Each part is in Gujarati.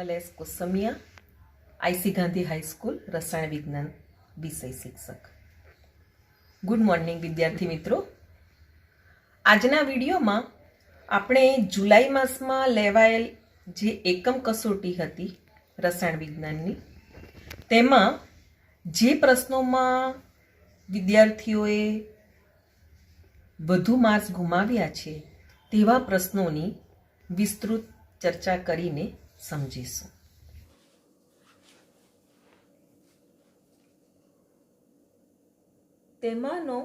निर्मल S Kosamiya, I C Gandhi high school, रसायण विज्ञान विषय शिक्षक। गुड मॉर्निंग विद्यार्थी मित्रों। आजना विडियो में आपणे जुलाई मास में लेवायेल जे एकम कसोटी हती रसायण विज्ञाननी, तेमां जे प्रश्नों में विद्यार्थीओए વધુ માર્ક્સ ગુમાવ્યા છે તેવા પ્રશ્નોની વિસ્તૃત ચર્ચા કરીને સમજીશું। તેમાંનો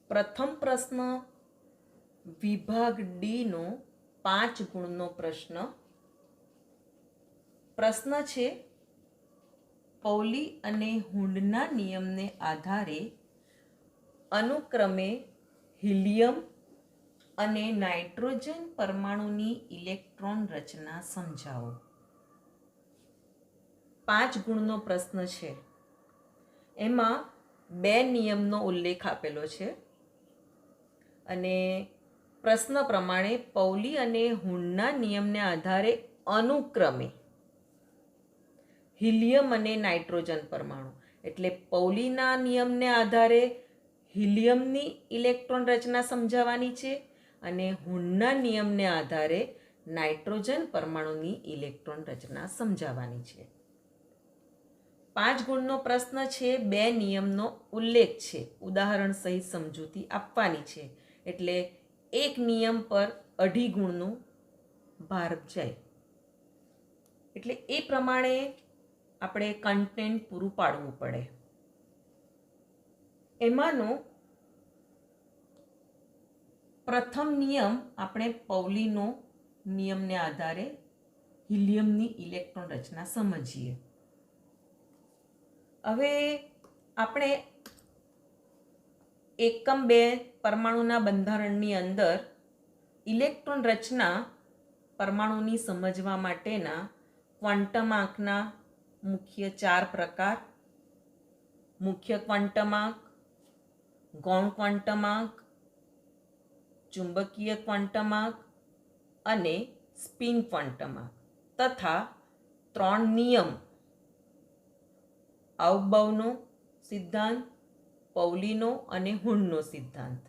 પ્રથમ પ્રશ્ન વિભાગ ડી નો 5 ગુણનો પ્રશ્ન છે પૌલી અને હુન્ડના નિયમને આધારે અનુક્રમે હિલિયમ અને નાઇટ્રોજન પરમાણુની ઇલેક્ટ્રોન રચના સમજાવો। 5 ગુણનો પ્રશ્ન છે। એમાં 2 નિયમનો ઉલ્લેખ આપેલો છે અને પ્રશ્ન પ્રમાણે પૌલી અને હુન્ડના નિયમને આધારે અનુક્રમે હિલિયમ અને નાઇટ્રોજન પરમાણુ એટલે પૌલીના નિયમને આધારે હિલિયમની ઇલેક્ટ્રોન રચના સમજાવવાની છે અને હુન્ડના નિયમને આધારે નાઇટ્રોજન પરમાણુની ઇલેક્ટ્રોન રચના સમજાવવાની છે। 5 ગુણનો પ્રશ્ન છે। 2 નિયમનો ઉલ્લેખ છે, ઉદાહરણ સહિત સમજૂતી આપવાની છે, એટલે એક નિયમ પર 2.5 ગુણનું ભાર જાય, એટલે એ પ્રમાણે આપણે કન્ટેન્ટ પૂરું પાડવું પડે। એમાંનો પ્રથમ નિયમ આપણે પૌલીનો નિયમને આધારે હિલિયમની ઇલેક્ટ્રોન રચના સમજીએ। હવે આપણે એકમ 2 પરમાણુના બંધારણની અંદર ઇલેક્ટ્રોન રચના પરમાણુની સમજવા માટેના ક્વોન્ટમ આંકના મુખ્ય 4 પ્રકાર, મુખ્ય ક્વોન્ટમાંક, ગૌણ ક્વોન્ટમાંક, ચુંબકીય ક્વોન્ટમાંક અને સ્પિન ક્વોન્ટમાંક તથા 3 નિયમ, આઉબઉનો સિદ્ધાંત, પૌલીનો અને હુન્ડનો સિદ્ધાંત।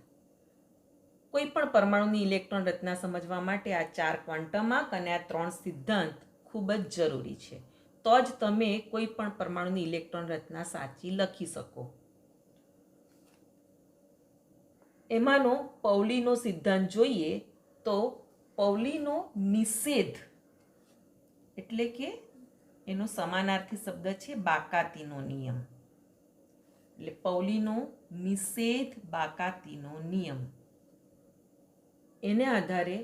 કોઈ પણ પરમાણુની ઇલેક્ટ્રોન રચના સમજવા માટે આ 4 ક્વોન્ટમાંક અને આ 3 સિદ્ધાંત ખૂબ જ જરૂરી છે, તો જ તમે કોઈ પણ પરમાણુની ઇલેક્ટ્રોન રચના સાચી લખી શકો। એમાંનો પૌલીનો સિદ્ધાંત જોઈએ તો પૌલીનો નિષેધ એટલે કે એનો સમાનાર્થી શબ્દ છે બાકાતીનો નિયમ, એટલે પૌલીનો નિષેધ બાકાતીનો નિયમ, એને આધારે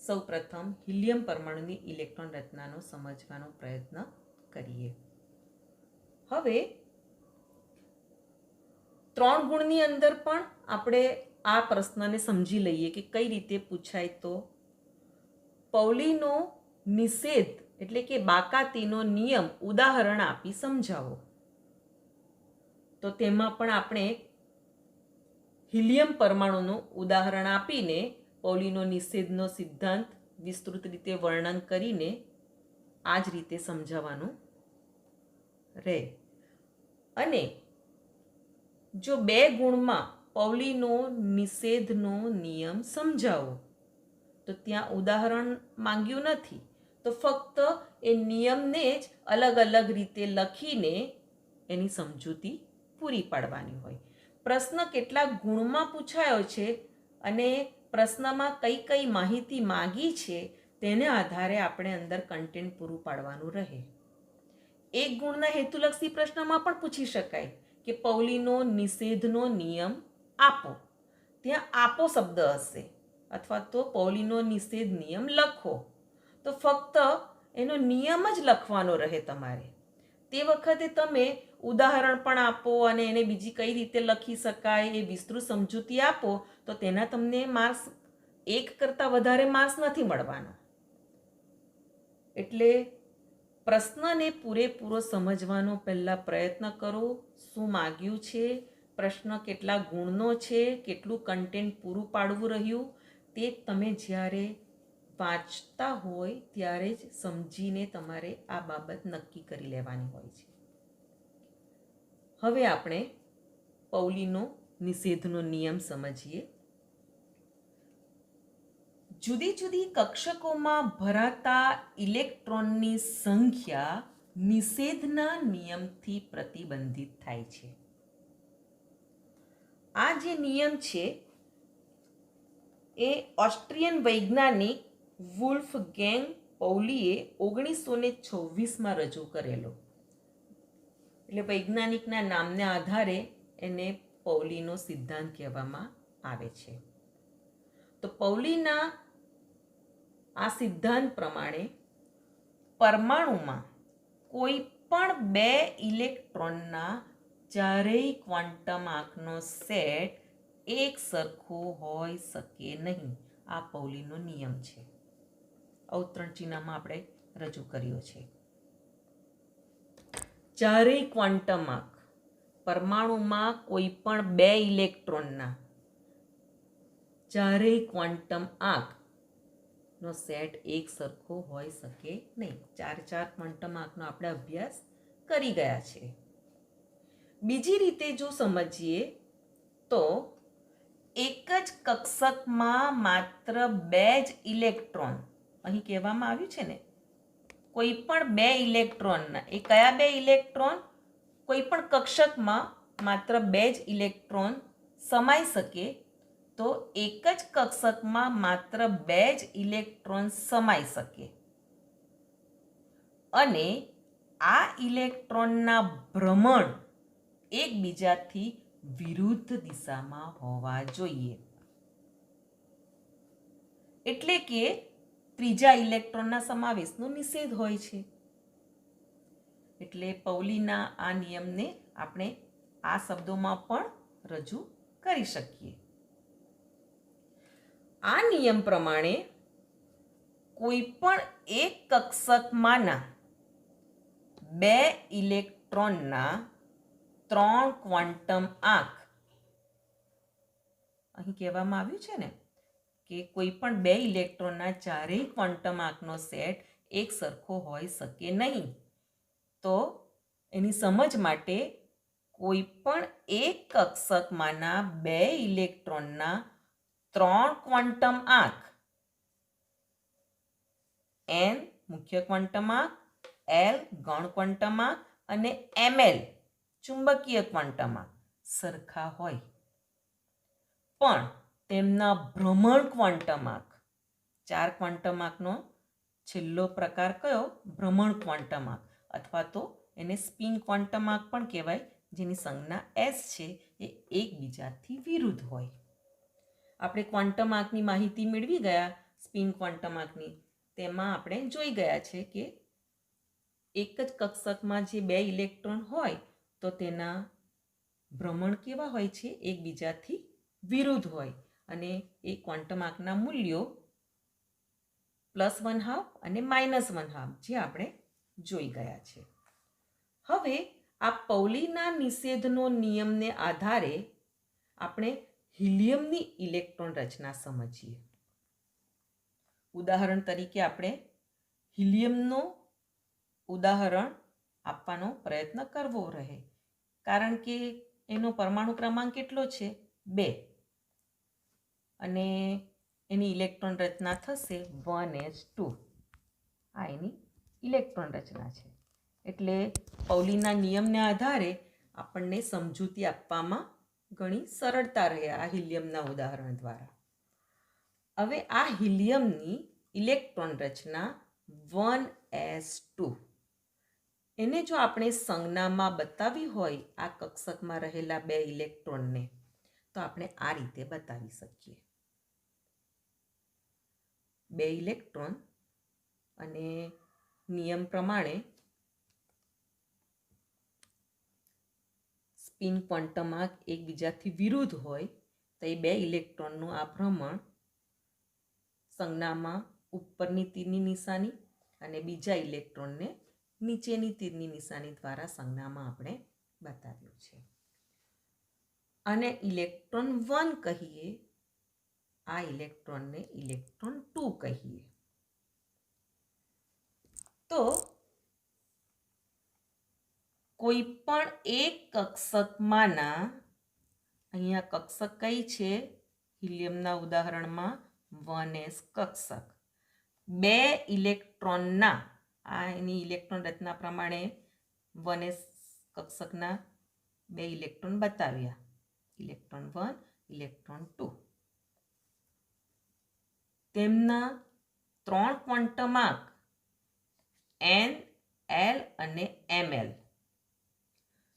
સૌપ્રથમ હિલિયમ પરમાણુની ઇલેક્ટ્રોન રચનાનો સમજવાનો પ્રયત્ન કરીએ। હવે 3 ગુણની અંદર પણ આપણે આ પ્રશ્નને સમજી લઈએ કે કઈ રીતે પૂછાય। તો પૌલીનો નિષેધ એટલે કે બાકાતીનો નિયમ ઉદાહરણ આપી સમજાવો। તો તેમાં પણ આપણે હિલિયમ પરમાણુનું ઉદાહરણ આપીને પૌલીનો નિષેધનો સિદ્ધાંત વિસ્તૃત રીતે વર્ણન કરીને આ જ રીતે સમજાવવાનું રહે। અને જો 2 ગુણમાં પૌલીનો નિષેધનો નિયમ સમજાવો તો ત્યાં ઉદાહરણ માંગ્યું નથી, તો ફક્ત એ નિયમને જ અલગ અલગ રીતે લખીને એની સમજૂતી પૂરી પાડવાની હોય। પ્રશ્ન કેટલા ગુણમાં પૂછાયો છે અને પ્રશ્નમાં કઈ કઈ માહિતી માંગી છે તેને આધારે આપણે અંદર કન્ટેન્ટ પૂરું પાડવાનું રહે। 1 ગુણના હેતુલક્ષી પ્રશ્નમાં પણ પૂછી શકાય કે પૌલીનો નિષેધનો નિયમ આપો, ત્યાં આપો શબ્દ હશે, અથવા તો પૌલીનો નિષેધ નિયમ લખો, તો ફક્ત એનો નિયમ જ લખવાનો રહે તમારે। તે વખતે તમે ઉદાહરણ પણ આપો અને એને બીજી કઈ રીતે લખી શકાય એ વિસ્તૃત સમજૂતી આપો તો તેના તમને માર્ક્સ 1 કરતાં વધારે માર્ક્સ નથી મળવાના। એટલે પ્રશ્નને પૂરેપૂરો સમજવાનો પહેલાં પ્રયત્ન કરો, શું માગ્યું છે, પ્રશ્ન કેટલા ગુણનો છે, કેટલું કન્ટેન્ટ પૂરું પાડવું રહ્યું, તે તમે જ્યારે વાંચતા હોય ત્યારે જ સમજીને તમારે આ બાબત નક્કી કરી લેવાની હોય છે. હવે આપણે પૌલીનો નિષેધનો નિયમ સમજીએ. જુદી જુદી કક્ષકોમાં ભરાતા ઇલેક્ટ્રોનની સંખ્યા નિષેધના નિયમથી પ્રતિબંધિત થાય છે. આ જે નિયમ છે એ ઓસ્ટ્રિયન વૈજ્ઞાનિક વુલ્ફગેંગ પૌલીએ 1926માં રજૂ કરેલો. એટલે વૈજ્ઞાનિકના નામના આધારે એને પૌલીનો સિદ્ધાંત કહેવામાં આવે છે. તો પૌલીના આ સિદ્ધાંત પ્રમાણે પરમાણુમાં કોઈ પણ બે ઇલેક્ટ્રોનના ચારેય ક્વોન્ટમ આંકનો સેટ એક સરખો હોઈ શકે નહીં. આ પૌલીનો નિયમ છે. અવતરણ ચિહ્નમાં આપણે રજૂ કર્યો છે. ચારેય ક્વોન્ટમ આંક, પરમાણુમાં કોઈ પણ બે ઇલેક્ટ્રોનના ચારેય ક્વોન્ટમ આંકનો સેટ એક સરખો હોઈ શકે નહીં. ચાર ક્વોન્ટમ આંકનો આપણે અભ્યાસ કરી ગયા છે. બીજી રીતે જો સમજીએ તો એક જ કક્ષકમાં માત્ર બે જ ઇલેક્ટ્રોન, અહીં કહેવામાં આવ્યું છે ને, કોઈ પણ બે ઇલેક્ટ્રોનના, એ કયા બે ઇલેક્ટ્રોન? કોઈ પણ કક્ષકમાં માત્ર બે જ ઇલેક્ટ્રોન સમાઈ શકે, તો એક જ કક્ષકમાં માત્ર બે જ ઇલેક્ટ્રોન સમાઈ શકે અને આ ઇલેક્ટ્રોનના ભ્રમણ એકબીજાથી વિરુદ્ધ દિશામાં હોવા જોઈએ. એટલે કે ત્રીજા ઇલેક્ટ્રોનના સમાવેશનો નિષેધ હોય છે. એટલે પૌલીના આ નિયમને આપણે આ શબ્દોમાં પણ રજૂ કરી શકીએ. આ નિયમ પ્રમાણે કોઈ પણ એક કક્ષકમાંના બે ઇલેક્ટ્રોનના ત્રણ ક્વોન્ટમ આંક, અહીં કહેવામાં આવ્યું છે ને કે કોઈ પણ બે ઇલેક્ટ્રોનના ચારેય ક્વોન્ટમ આંકનો સેટ એક સરખો હોઈ શકે નહીં. તો એની સમજ માટે કોઈ પણ એક કક્ષકમાંના બે ઇલેક્ટ્રોનના ત્રણ ક્વોન્ટમ આંક, n મુખ્ય ક્વોન્ટમ આંક, l ગૌણ ક્વોન્ટમ આંક અને ml ચુંબકીય ક્વોન્ટમ આંક સરખા હોય, પણ તેમના ભ્રમણ ક્વોન્ટમ આંક, ચાર ક્વોન્ટમ આંકનો છેલ્લો પ્રકાર કયો? ભ્રમણ ક્વોન્ટમ આંક, અથવા તો એને સ્પિન ક્વોન્ટમ આંક પણ કહેવાય, જેની સંજ્ઞા s છે, એ એકબીજાથી વિરુદ્ધ હોય. આપણે ક્વોન્ટમ આંકની માહિતી મેળવી ગયા. સ્પિન ક્વોન્ટમ આંકની તેમાં આપણે જોઈ ગયા છે કે એક જ કક્ષકમાં જે બે ઇલેક્ટ્રોન હોય તો તેના ભ્રમણ કેવા હોય છે? એકબીજાથી વિરુદ્ધ હોય અને એ ક્વોન્ટમ આંકના મૂલ્યો +1/2 અને -1/2 જે આપણે જોઈ ગયા છે. હવે આ પૌલીના નિષેધનો નિયમને આધારે આપણે હિલિયમની ઇલેક્ટ્રોન રચના સમજીએ. ઉદાહરણ તરીકે આપણે હિલિયમનો ઉદાહરણ આપવાનો પ્રયત્ન કરવો રહે, કારણ કે એનો પરમાણુ ક્રમાંક કેટલો છે? 2 અને એની ઇલેક્ટ્રોન રચના થશે 1s2. આ એની ઇલેક્ટ્રોન રચના છે. એટલે પૌલીના નિયમને આધારે આપણને સમજૂતી આપવામાં ઘણી સરળતા રહે આ હિલિયમના ઉદાહરણ દ્વારા. હવે આ હિલિયમની ઇલેક્ટ્રોન રચના 1s2, એને જો આપણે સંજ્ઞામાં બતાવી હોય આ કક્ષકમાં રહેલા બે ઇલેક્ટ્રોનને, તો આપણે આ રીતે બતાવી શકીએ. બે ઇલેક્ટ્રોન અને નિયમ પ્રમાણે સ્પિન ક્વોન્ટમ આંક એકબીજાથી વિરુદ્ધ હોય તો એ બે ઇલેક્ટ્રોનનું આ ભ્રમણ સંજ્ઞામાં ઉપરની તીરની નિશાની અને બીજા ઇલેક્ટ્રોનને નીચેની તીરની નિશાની દ્વારા સંજ્ઞામાં આપણે બતાવ્યું છે. આને ઇલેક્ટ્રોન 1 કહીએ, આ ઇલેક્ટ્રોનને ઇલેક્ટ્રોન 2 કહીએ. તો કોઈ પણ એક કક્ષકમાંના, અહીંયા કક્ષક કઈ છે? હિલિયમના ઉદાહરણમાં 1s કક્ષક. 2 ઇલેક્ટ્રોનના, આ એની ઇલેક્ટ્રોન રચના પ્રમાણે 1s કક્ષકના 2 ઇલેક્ટ્રોન બતાવ્યા, ઇલેક્ટ્રોન 1, ઇલેક્ટ્રોન 2. તેમના 3 ક્વોન્ટમાંક n, l અને ml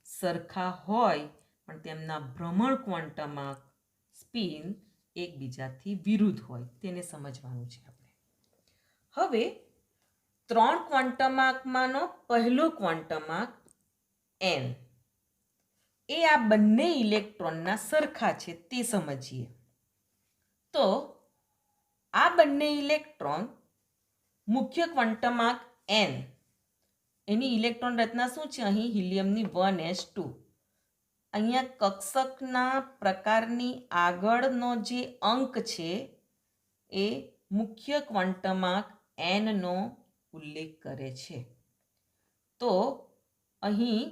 સરખા હોય પણ તેમના ભ્રમણ ક્વોન્ટમાંક સ્પિન એકબીજાથી વિરુદ્ધ હોય, તેને સમજવાનું છે આપણે. હવે 3 ક્વોન્ટમાંકમાંનો પહેલો ક્વોન્ટમાંક n એ આ બંને ઇલેક્ટ્રોનના સરખા છે તે સમજીએ. તો આ બંને ઇલેક્ટ્રોન મુખ્ય ક્વોન્ટમાંક n, એની ઇલેક્ટ્રોન રચના શું છે? અહીં હિલિયમની 1s2. અહીંયા કક્ષકના પ્રકારની આગળનો જે અંક છે એ મુખ્ય ક્વોન્ટમાંક n નો ઉલ્લેખ કરે છે. તો અહીં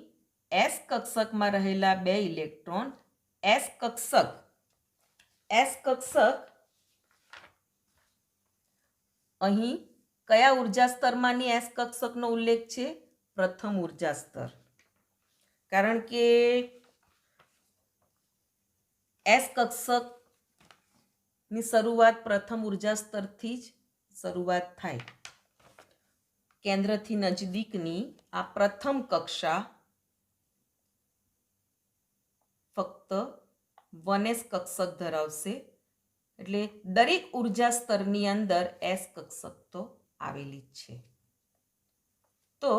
s કક્ષકમાં રહેલા 2 ઇલેક્ટ્રોન s કક્ષક અહીં કયા ઉર્જા સ્તરમાંની s કક્ષકનો ઉલ્લેખ છે? પ્રથમ ઉર્જા સ્તર. કારણ કે s કક્ષકની શરૂઆત પ્રથમ ઉર્જા સ્તરથી જ શરૂઆત થાય. કેન્દ્રથી નજદીકની આ પ્રથમ કક્ષા ફક્ત 1s કક્ષક ધરાવશે. એટલે દરેક ઉર્જા સ્તરની અંદર s કક્ષક તો આવેલી જ છે. તો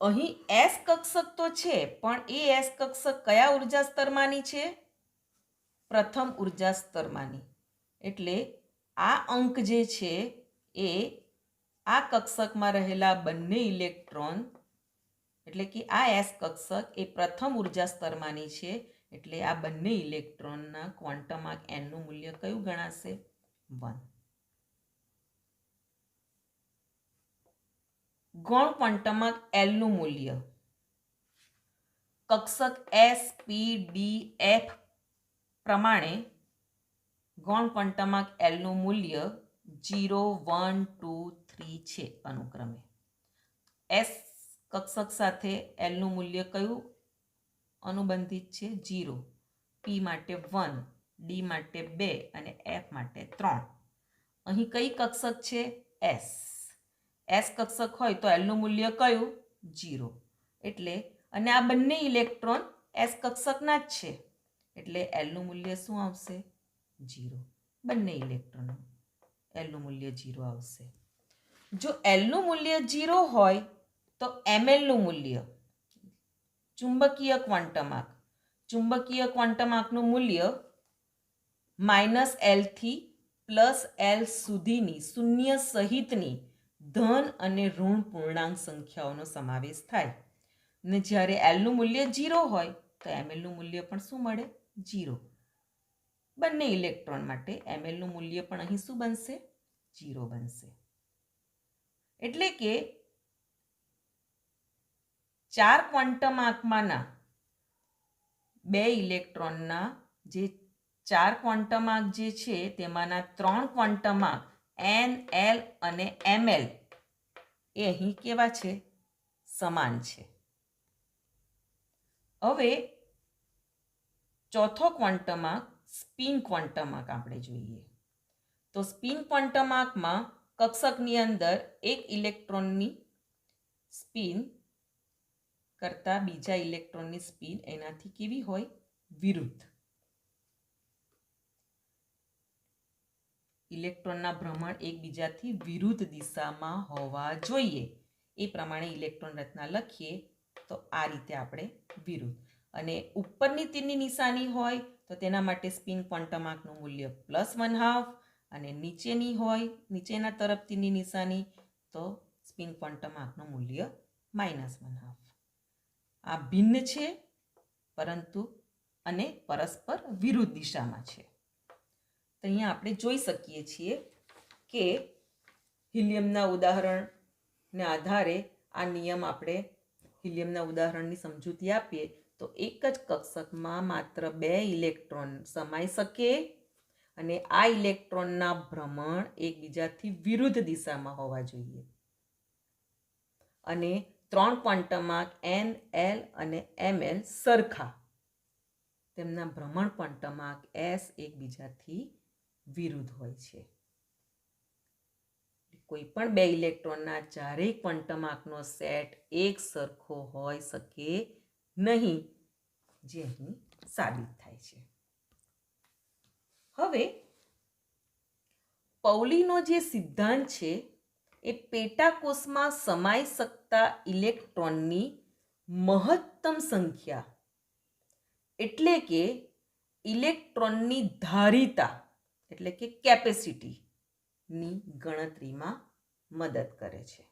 અહીં s કક્ષક તો છે, પણ એ s કક્ષક કયા ઉર્જા સ્તરમાંની છે? પ્રથમ ઉર્જા સ્તરમાંની. એટલે આ અંક જે છે એ આ કક્ષકમાં રહેલા બંને ઇલેક્ટ્રોન, એટલે કે આ s કક્ષક એ પ્રથમ ઉર્જા સ્તરમાંની છે. એટલે આ બંને ઇલેક્ટ્રોનના ક્વોન્ટમાંક n નું મૂલ્ય કયું ગણાશે? 1. ગૌણ ક્વોન્ટમાંક l નું મૂલ્ય કક્ષક s, p, d, f પ્રમાણે ગૌણ ક્વોન્ટમાંક l નું મૂલ્ય 0, 1, 2, 3 છે અનુક્રમે. s કક્ષક સાથે l નું મૂલ્ય કયું અનુબંધિત છે? 0. p માટે 1, d માટે 2 અને f માટે 3. અહીં કઈ કક્ષક છે? s. s કક્ષક હોય તો l નું મૂલ્ય કયું? 0. એટલે અને આ બંને ઇલેક્ટ્રોન s કક્ષકના જ છે. એટલે l નું મૂલ્ય શું આવશે? 0. બંને ઇલેક્ટ્રોન l નું મૂલ્ય 0 આવશે. જો l નું મૂલ્ય 0 હોય તો ml નું મૂલ્ય, ચુંબકીય ક્વોન્ટમાંકનું મૂલ્ય -l થી +l સુધીની શૂન્ય સહિતની ધન અને ઋણ પૂર્ણાંક સંખ્યાઓનો સમાવેશ થાય. ને જ્યારે l નું મૂલ્ય 0 હોય તો ml નું મૂલ્ય પણ શું મળે? 0. બંને ઇલેક્ટ્રોન માટે ml નું મૂલ્ય પણ અહીં શું બનશે? 0 બનશે. એટલે કે 4 ક્વોન્ટમાંકમાંના 2 ઇલેક્ટ્રોનના જે 4 ક્વોન્ટમાંક જે છે તેમાંના 3 ક્વોન્ટમાંક n, l અને ml એ અહીં કેવા છે? સમાન છે. હવે ચોથો ક્વોન્ટમાંક સ્પિન ક્વોન્ટમાંક આપણે જોઈએ. તો સ્પિન ક્વોન્ટમાંકમાં કક્ષકની અંદર એક ઇલેક્ટ્રોનની સ્પિન કરતા બીજા ઇલેક્ટ્રોનની સ્પિન એનાથી કેવી હોય? વિરુદ્ધ. ઇલેક્ટ્રોનના ભ્રમણ એકબીજાથી વિરુદ્ધ દિશામાં હોવા જોઈએ. એ પ્રમાણે ઇલેક્ટ્રોન રચના લખીએ તો આ રીતે આપણે વિરુદ્ધ. અને ઉપરની તીરની નિશાની હોય તો તેના માટે સ્પિન ક્વોન્ટમાંકનું મૂલ્ય +1/2 અને નીચેની હોય, નીચેના તરફ તીરની નિશાની તો સ્પિન ક્વોન્ટમાંકનું મૂલ્ય -1/2. આ ભિન્ન છે પરંતુ અને પરસ્પર વિરુદ્ધ દિશામાં છે. તો અહીંયા આપણે જોઈ શકીએ છીએ કે હિલિયમના ઉદાહરણને આધારે આ નિયમ આપણે હિલિયમના ઉદાહરણની સમજૂતી આપીએ તો એક જ કક્ષકમાં માત્ર 2 ઇલેક્ટ્રોન સમાઈ શકે અને આ ઇલેક્ટ્રોનના ભ્રમણ એકબીજાથી વિરુદ્ધ દિશામાં હોવા જોઈએ અને 3 ક્વોન્ટમમાં n, l અને ml સરખા, તેમના ભ્રમણ ક્વોન્ટમમાં s એકબીજાથી વિરુદ્ધ હોય છે. કોઈ પણ 2 ઇલેક્ટ્રોનના ચારેય ક્વોન્ટમ આંકનો સેટ એક સરખો હોઈ શકે નહીં, જે અહીં સાબિત થાય છે. હવે પૌલીનો જે સિદ્ધાંત છે એ પેટાકોષમાં સમાઈ શકતા ઇલેક્ટ્રોનની મહત્તમ સંખ્યા એટલે કે ઇલેક્ટ્રોનની ધારિતા એટલે કે કેપેસિટીની ગણતરીમાં મદદ કરે છે.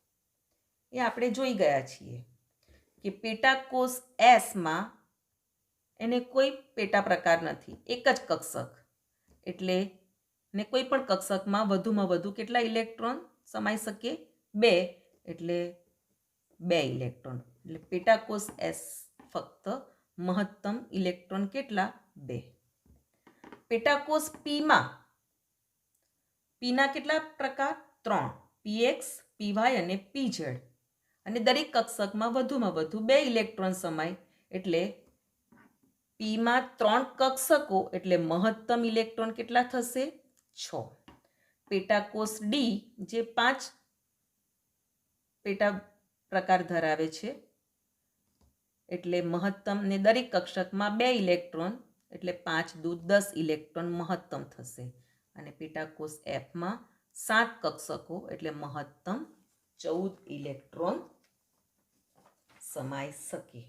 એ આપણે જોઈ ગયા છીએ કે પેટાકોષ એસમાં એને કોઈ પેટા પ્રકાર નથી, એક જ કક્ષક, એટલે ને કોઈ પણ કક્ષકમાં વધુમાં વધુ કેટલા ઇલેક્ટ્રોન સમાઈ શકે? 2, એટલે 2 ઇલેક્ટ્રોન. એટલે પેટાકોષ એસ ફક્ત મહત્તમ ઇલેક્ટ્રોન કેટલા? 2. પેટાકોષ પીમાં પીના કેટલા પ્રકાર? 3, પીએક્સ, પીવાય અને પીઝેડ, અને દરેક કક્ષકમાં વધુમાં વધુ 2 ઇલેક્ટ્રોન સમાય, એટલે પીમાં 3 કક્ષકો એટલે મહત્તમ ઇલેક્ટ્રોન કેટલા થશે? 6. પેટાકોષ ડી જે 5 પેટા પ્રકાર ધરાવે છે, એટલે મહત્તમ ને દરેક કક્ષકમાં 2 ઇલેક્ટ્રોન એટલે 5 દુ 10 ઇલેક્ટ્રોન મહત્તમ થશે, અને પેટાકોષ એફમાં 7 કક્ષકો એટલે મહત્તમ 14 ઇલેક્ટ્રોન સમાઈ શકે.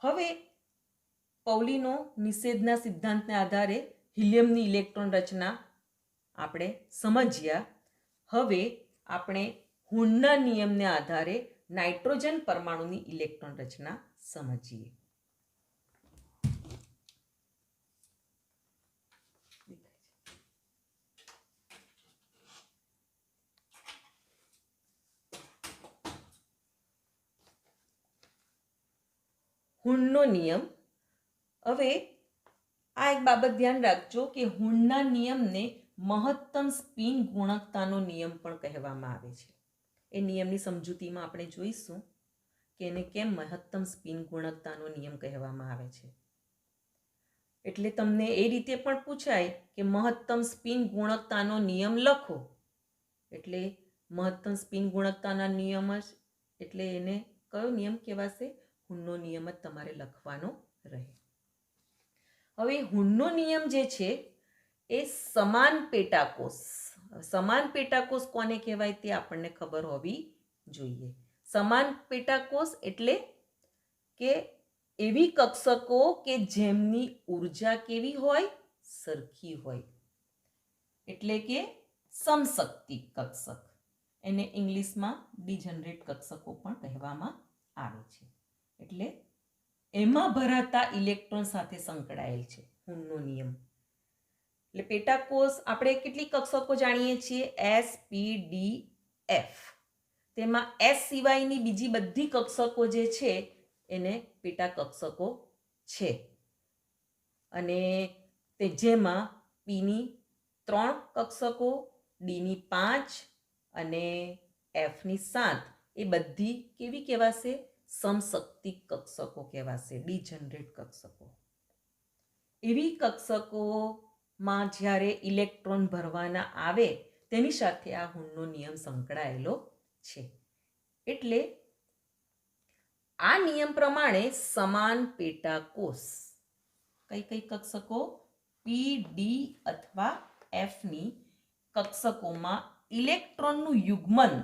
હવે પૌલીનો નિષેધના સિદ્ધાંતને આધારે હિલિયમની ઇલેક્ટ્રોન રચના આપણે સમજ્યા. હવે આપણે હુનના નિયમને આધારે નાઇટ્રોજન પરમાણુની ઇલેક્ટ્રોન રચના સમજીએ. હુનનો નિયમ. હવે આ એક બાબત ધ્યાન રાખજો કે હુનના નિયમને મહત્તમ સ્પિન ગુણકતાનો નિયમ પણ કહેવામાં આવે છે. એ નિયમની સમજૂતીમાં આપણે જોઈશું કે એને કેમ મહત્તમ સ્પિન ગુણકતાનો નિયમ કહેવામાં આવે છે. એટલે તમને એ રીતે પણ પૂછાય કે મહત્તમ સ્પિન ગુણકતાનો નિયમ લખો, એટલે મહત્તમ સ્પિન ગુણકતાના નિયમ જ, એટલે એને કયો નિયમ કહેવાશે? હુનનો નિયમ જ તમારે લખવાનો રહે. હવે હુનનો નિયમ જે છે એ સમાન પેટાકોષ કોને કહેવાય તે આપણને ખબર હોવી જોઈએ. સમાન પેટાકોષ એટલે કે એવી કક્ષકો કે જેમની ઉર્જા કેવી હોય? સરખી હોય, એટલે કે સમશક્તિ કક્ષક. એને ઇંગ્લિશમાં ડિજનરેટ કક્ષકો પણ કહેવામાં આવે છે. એટલે એમાં ભરાતા ઇલેક્ટ્રોન સાથે સંકળાયેલ છે હુનનો નિયમ. એટલે પેટાકોષ આપણે કેટલી કક્ષકો જાણીએ છીએ? એસ, પી, ડી, એફ. તેમાં એસ સિવાયની બીજી બધી કક્ષકો જે છે એને પેટા કક્ષકો છે, અને તે જેમાં પીની 3 કક્ષકો, ડીની 5 અને એફની 7 એ બધી કેવી કહેવાશે? સમશક્તિ કક્ષકો કહેવાશે, ડિજનરેટ કક્ષકો. એવી કક્ષકોમાં જ્યારે ઇલેક્ટ્રોન ભરવાના આવે તેની સાથે આ હુનનો નિયમ સંકળાયેલો છે. એટલે આ નિયમ પ્રમાણે સમાન પેટાકોષ કઈ કઈ કક્ષકો? પી, ડી અથવા એફની કક્ષકોમાં ઇલેક્ટ્રોનનું યુગ્મન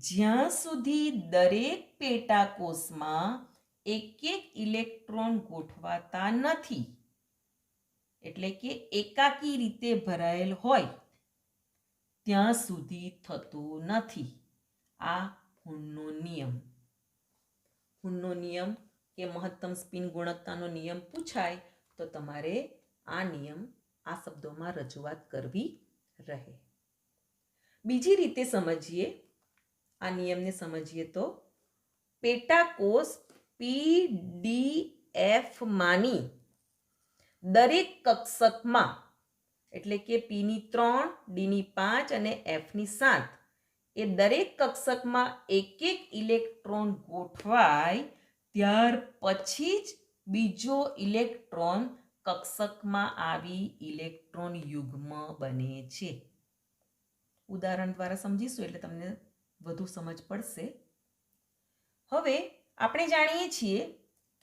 જ્યાં સુધી દરેક પેટાકોષમાં એક એક ઇલેક્ટ્રોન ગોઠવાતા નથી, એટલે કે એકાકી રીતે ભરાયેલ હોય ત્યાં સુધી થતું નથી. આ હુનનો નિયમ. હુનનો નિયમ કે મહત્તમ સ્પિન ગુણકતાનો નિયમ પૂછાય તો તમારે આ નિયમ આ શબ્દોમાં રજૂઆત કરવી રહે. બીજી રીતે સમજીએ આ નિયમને સમજીએ તો પેટાકોષ PDF માની દરેક કક્ષકમાં એટલે કે P ની 3, Dની 5 અને Fની 7 એ દરેક કક્ષકમાં એક એક ઇલેક્ટ્રોન ગોઠવાય ત્યાર પછી જ બીજો ઇલેક્ટ્રોન કક્ષકમાં આવી ઇલેક્ટ્રોન યુગ્મ બને છે. ઉદાહરણ દ્વારા સમજીશું એટલે તમને વધુ સમજ પડશે. હવે આપણે જાણીએ છીએ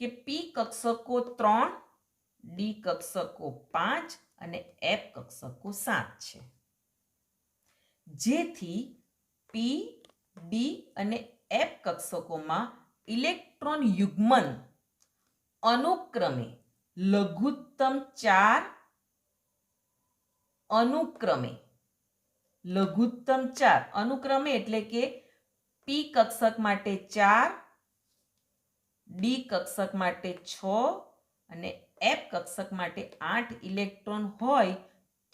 કે P કક્ષકો 3, D કક્ષકો 5 અને F કક્ષકો 7 છે. જેથી P, D અને F કક્ષકોમાં ઇલેક્ટ્રોન યુગ્મન અનુક્રમે લઘુત્તમ 4, અનુક્રમે એટલે કે P કક્ષક માટે 4, D કક્ષક માટે 6 અને F કક્ષક માટે 8 ઇલેક્ટ્રોન હોય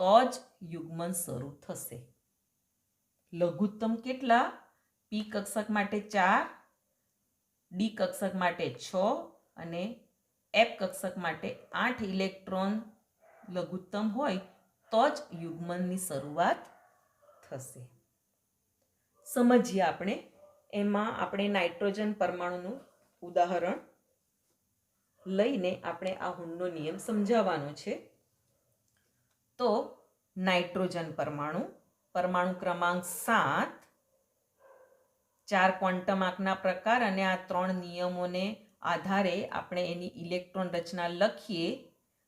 તો જ યુગ્મન શરૂ થશે. લઘુત્તમ કેટલા? P કક્ષક માટે 4, D કક્ષક માટે 6 અને F કક્ષક માટે 8 ઇલેક્ટ્રોન લઘુત્તમ હોય તો જ યુગ્મનની શરૂઆત થશે. સમજીએ આપણે. એમાં આપણે નાઇટ્રોજન પરમાણુનું ઉદાહરણ લઈને આપણે આ હુંડનો નિયમ સમજાવવાનો છે. તો નાઇટ્રોજન પરમાણુ, પરમાણુ ક્રમાંક 7, 4 ક્વોન્ટમ આંકના પ્રકાર અને આ 3 નિયમોને આધારે આપણે એની ઇલેક્ટ્રોન રચના લખીએ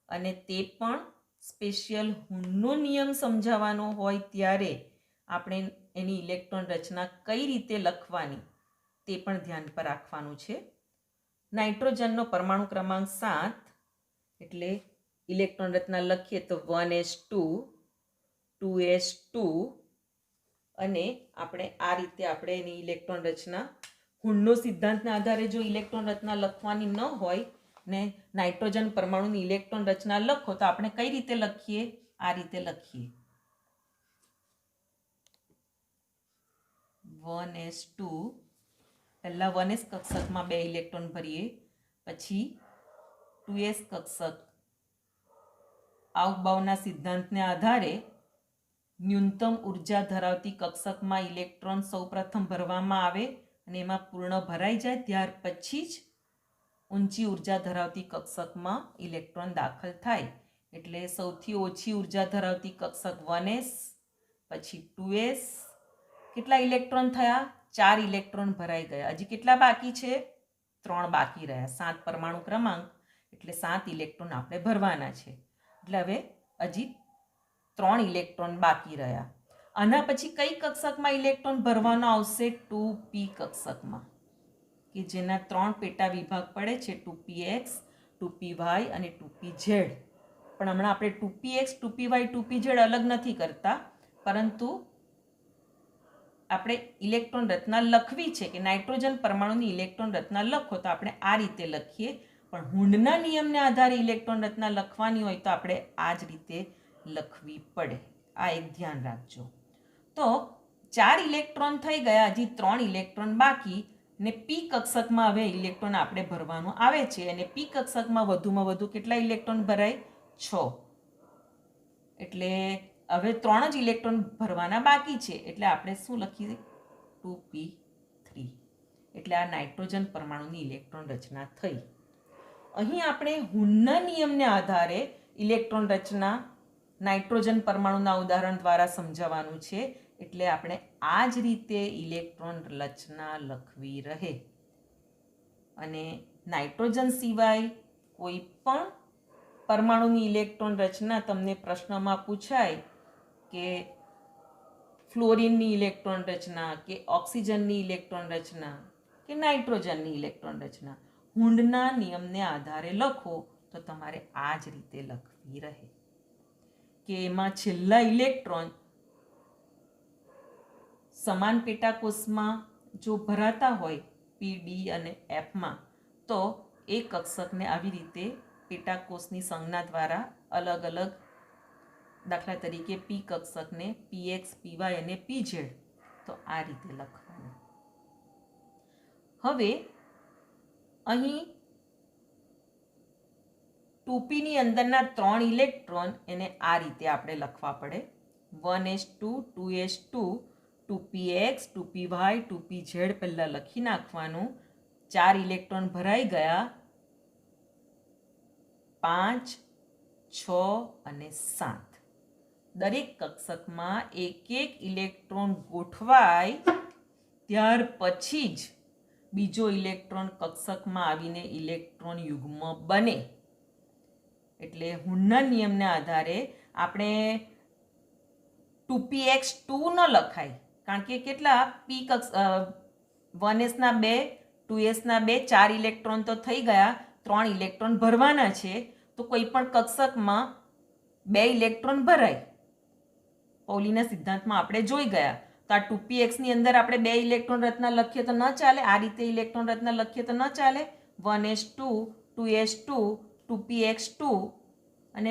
અને તે પણ સ્પેશિયલ હુંડનો નિયમ સમજાવવાનો હોય ત્યારે આપણે એની ઇલેક્ટ્રોન રચના કઈ રીતે લખવાની તે પણ ધ્યાન પર રાખવાનું છે. નાઇટ્રોજનનો પરમાણુ ક્રમાંક 7 એટલે ઇલેક્ટ્રોન રચના લખીએ તો 1s2, 2s2 અને આપણે આ રીતે આપણે એની ઇલેક્ટ્રોન રચના હુંડનો સિદ્ધાંતના આધારે જો ઇલેક્ટ્રોન રચના લખવાની ન હોય ને નાઇટ્રોજન પરમાણુની ઇલેક્ટ્રોન રચના લખો તો આપણે કઈ રીતે લખીએ? આ રીતે લખીએ. 1s2 પહેલા 1s કક્ષકમાં 2 ઇલેક્ટ્રોન ભરીએ, પછી 2s કક્ષક આઉટબાઉના સિદ્ધાંતને આધારે ન્યૂનતમ ઉર્જા ધરાવતી કક્ષકમાં ઇલેક્ટ્રોન સૌપ્રથમ ભરવામાં આવે અને એમાં પૂર્ણ ભરાઈ જાય ત્યાર પછી જ ઊંચી ઉર્જા ધરાવતી કક્ષકમાં ઇલેક્ટ્રોન દાખલ થાય. એટલે સૌથી ઓછી ઉર્જા ધરાવતી કક્ષક 1s, પછી 2s. કેટલા ઇલેક્ટ્રોન થયા? 4 ઇલેક્ટ્રોન ભરાઈ ગયા. હજી કેટલા બાકી છે? 3 બાકી રહ્યા. 7 પરમાણુ ક્રમાંક એટલે 7 ઇલેક્ટ્રોન આપણે ભરવાના છે. એટલે હવે હજી 3 ઇલેક્ટ્રોન બાકી રહ્યા. આના પછી કઈ કક્ષકમાં ઇલેક્ટ્રોન ભરવાનો આવશે? 2p કક્ષકમાં, કે જેના 3 પેટા વિભાગ પડે છે, 2px, 2py અને 2pz. પણ હમણાં આપણે 2px, 2py, 2pz અલગ નથી કરતા, પરંતુ આપણે ઇલેક્ટ્રોન રચના લખવી છે કે નાઇટ્રોજન પરમાણુની ઇલેક્ટ્રોન રચના લખો તો આપણે આ રીતે લખીએ. પણ હુંડના નિયમને આધારે ઇલેક્ટ્રોન રચના લખવાની હોય તો આપણે આ જ રીતે લખવી પડે. આ એક ધ્યાન રાખજો. તો 4 ઇલેક્ટ્રોન થઈ ગયા, હજી 3 ઇલેક્ટ્રોન બાકી ને P કક્ષકમાં હવે ઇલેક્ટ્રોન આપણે ભરવાનું આવે છે અને P કક્ષકમાં વધુમાં વધુ કેટલા ઇલેક્ટ્રોન ભરાય? 6. એટલે હવે 3 જ ઇલેક્ટ્રોન ભરવાના બાકી છે એટલે આપણે શું લખીએ? 2p3. એટલે આ નાઇટ્રોજન પરમાણુની ઇલેક્ટ્રોન રચના થઈ. અહીં આપણે હુંડના નિયમને આધારે ઇલેક્ટ્રોન રચના નાઇટ્રોજન પરમાણુના ઉદાહરણ દ્વારા સમજાવવાનું છે. એટલે આપણે આ જ રીતે ઇલેક્ટ્રોન રચના લખવી રહે. અને નાઇટ્રોજન સિવાય કોઈ પણ પરમાણુની ઇલેક્ટ્રોન રચના તમને પ્રશ્નમાં પૂછાય કે ફ્લોરિનની ઇલેક્ટ્રોન રચના કે ઓક્સિજનની ઇલેક્ટ્રોન રચના કે નાઇટ્રોજનની ઇલેક્ટ્રોન રચના હુંડના નિયમને આધારે લખો તો તમારે આ જ રીતે લખવી રહે કે એમાં છેલ્લા ઇલેક્ટ્રોન સમાન પેટાકોષમાં જો ભરાતા હોય P, D અને Fમાં તો એ કક્ષકને આવી રીતે પેટાકોષની સંજ્ઞા દ્વારા અલગ અલગ, દાખલા તરીકે P કક્ષકને PX, PY અને PZ તો આ રીતે લખવાનું. હવે અહીં 2p ની અંદરના 3 ઇલેક્ટ્રોન એને આ રીતે આપણે લખવા પડે 1s2 2s2 2px 2py 2pz પહેલાં લખી નાખવાનું. 4 ઇલેક્ટ્રોન ભરાઈ ગયા, 5, 6 અને 7. દરેક કક્ષકમાં એક એક ઇલેક્ટ્રોન ગોઠવાય ત્યાર પછી જ બીજો ઇલેક્ટ્રોન કક્ષકમાં આવીને ઇલેક્ટ્રોન યુગ્મ બને. એટલે હુનના નિયમના આધારે આપણે 2px2 ન લખાય, કારણ કે કેટલા પી 1sના 2 2sના 2 4 ઇલેક્ટ્રોન તો થઈ ગયા, 3 ઇલેક્ટ્રોન ભરવાના છે. તો કોઈ પણ કક્ષકમાં 2 ઇલેક્ટ્રોન ભરાય. પૌલીના સિદ્ધાંતમાં આપણે જોઈ ગયા. તો આ 2px ની અંદર આપણે 2 ઇલેક્ટ્રોન રચના લખીએ તો ન ચાલે, આ રીતે ઇલેક્ટ્રોન રચના લખીએ તો ન ચાલે. 1s2 2s2 2px2 અને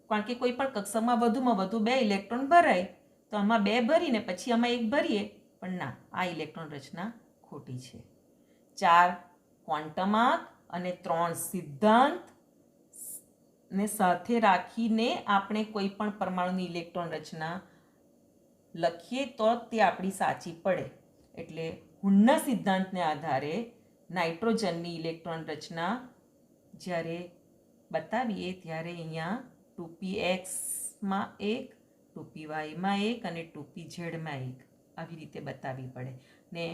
કારણ કે કોઈ પણ કક્ષકમાં વધુમાં વધુ 2 ઇલેક્ટ્રોન ભરાય તો આમાં 2 ભરીને પછી આમાં 1 ભરીએ, પણ ના, આ ઇલેક્ટ્રોન રચના ખોટી છે. 4 ક્વોન્ટમાર્ક અને 3 સિદ્ધાંત ને સાથે રાખીને આપણે કોઈ પણ પરમાણુની ઇલેક્ટ્રોન રચના લખીએ તો તે આપણી સાચી પડે. એટલે હુનના સિદ્ધાંતને આધારે નાઇટ્રોજનની ઇલેક્ટ્રોન રચના જ્યારે બતાવીએ ત્યારે અહીંયા 2pxમાં 1, 2pyમાં 1 અને 2pzમાં 1 આવી રીતે બતાવવી પડે. ને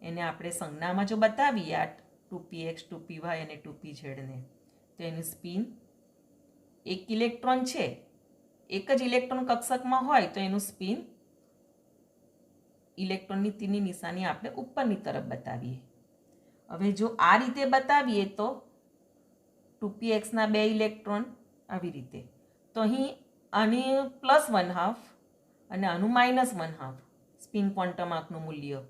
એને આપણે સંજ્ઞામાં જો બતાવીએ આ 2px 2py અને 2pzને, તો એનું સ્પિન 1 ઇલેક્ટ્રોન છે, એક જ ઇલેક્ટ્રોન કક્ષકમાં હોય તો એનું સ્પિન ઇલેક્ટ્રોનની તીરની નિશાની આપણે ઉપરની તરફ બતાવીએ. હવે જો આ રીતે બતાવીએ તો 2pxના 2 ઇલેક્ટ્રોન આવી રીતે, તો અહીં આની +1/2 અને આનું -1/2 સ્પિન ક્વોન્ટમાર્કનું મૂલ્ય,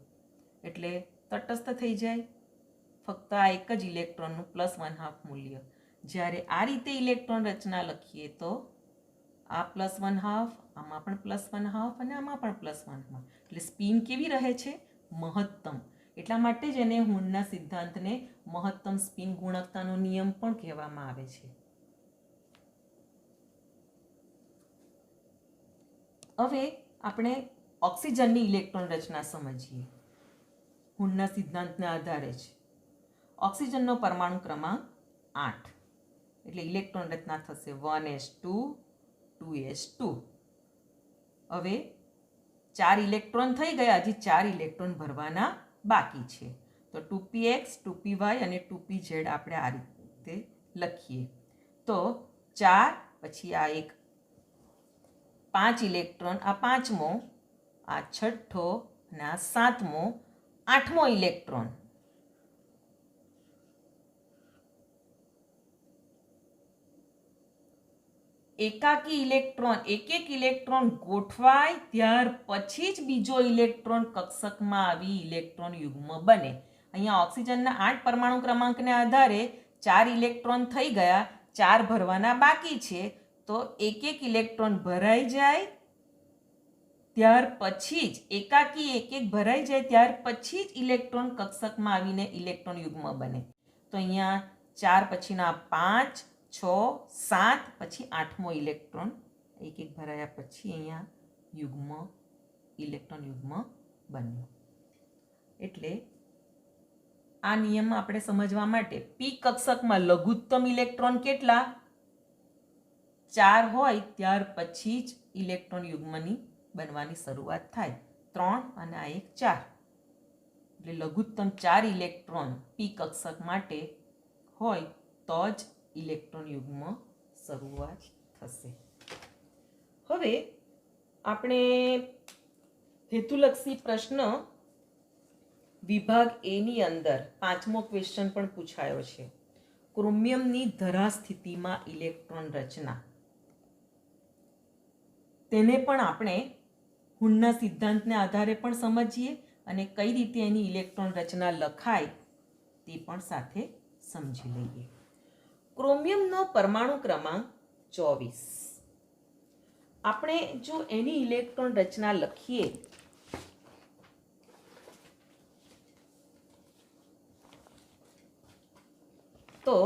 એટલે તટસ્થ થઈ જાય. ફક્ત આ એક જ ઇલેક્ટ્રોનનું +1/2 મૂલ્ય. જ્યારે આ રીતે ઇલેક્ટ્રોન રચના લખીએ તો આ +1/2, આમાં પણ +1/2 અને આમાં પણ +1/2, એટલે સ્પિન કેવી રહે છે? મહત્તમ. એટલા માટે જ એને હુનના સિદ્ધાંતને મહત્તમ સ્પિન ગુણકતાનો નિયમ પણ કહેવામાં આવે છે. હવે આપણે ઓક્સિજનની ઇલેક્ટ્રોન રચના સમજીએ. હુનના સિદ્ધાંતના આધારે જ ઓક્સિજનનો પરમાણુ ક્રમાંક 8, એટલે ઇલેક્ટ્રોન રચના થશે 1s2 2s2. હવે 4 ઇલેક્ટ્રોન થઈ ગયા, હજી 4 ઇલેક્ટ્રોન ભરવાના બાકી છે. તો 2px 2py અને 2pz આપણે આ રીતે લખીએ. તો 4 પછી આ એક 5 ઇલેક્ટ્રોન, આ 5મો, આ 6ઠ્ઠો અને આ 7મો, 8મો ઇલેક્ટ્રોન. એકાકી ઇલેક્ટ્રોન એક ઇલેક્ટ્રોન ગોઠવાય ત્યાર પછી જ બીજો ઇલેક્ટ્રોન કક્ષકમાં આવી ઇલેક્ટ્રોન યુગ્મ બને. અહીંયા ઓક્સિજનના 8 પરમાણુ ક્રમાંકને આધારે 4 ઇલેક્ટ્રોન થઈ ગયા, 4 ભરવાના બાકી છે. તો એક ઇલેક્ટ્રોન ભરાઈ જાય ત્યાર પછી જ એકાકી એક ભરાઈ જાય ત્યાર પછી જ ઇલેક્ટ્રોન કક્ષકમાં આવીને ઇલેક્ટ્રોન યુગ્મ બને. તો અહીંયા 4 પછીના 5 6 7 પછી 8મો ઇલેક્ટ્રોન એક ભરાયા પછી અહીંયા યુગ્મ ઇલેક્ટ્રોન યુગ્મ બન્યો. એટલે આ નિયમ આપણે સમજવા માટે પી કક્ષકમાં લઘુત્તમ ઇલેક્ટ્રોન કેટલા 4 હોય ત્યાર પછી જ ઇલેક્ટ્રોન યુગ્મની બનવાની શરૂઆત થાય. 3 અને આ એક 4, એટલે લઘુત્તમ 4 ઇલેક્ટ્રોન પી કક્ષક માટે હોય તો જ ઇલેક્ટ્રોન યુગ્મ શરૂઆત થશે. હવે આપણે હેતુલક્ષી પ્રશ્ન વિભાગ એ ની અંદર 5મો ક્વેશ્ચન પણ પૂછાયો છે. ક્રોમિયમની ધરા સ્થિતિમાં ઇલેક્ટ્રોન રચના, તેને પણ આપણે હુનના સિદ્ધાંતને આધારે પણ સમજીએ અને કઈ રીતે એની ઇલેક્ટ્રોન રચના લખાય તે પણ સાથે સમજી લઈએ. ક્રોમિયમનો પરમાણુ ક્રમાંક 24. આપણે જો એની ઇલેક્ટ્રોન રચના લખીએ તો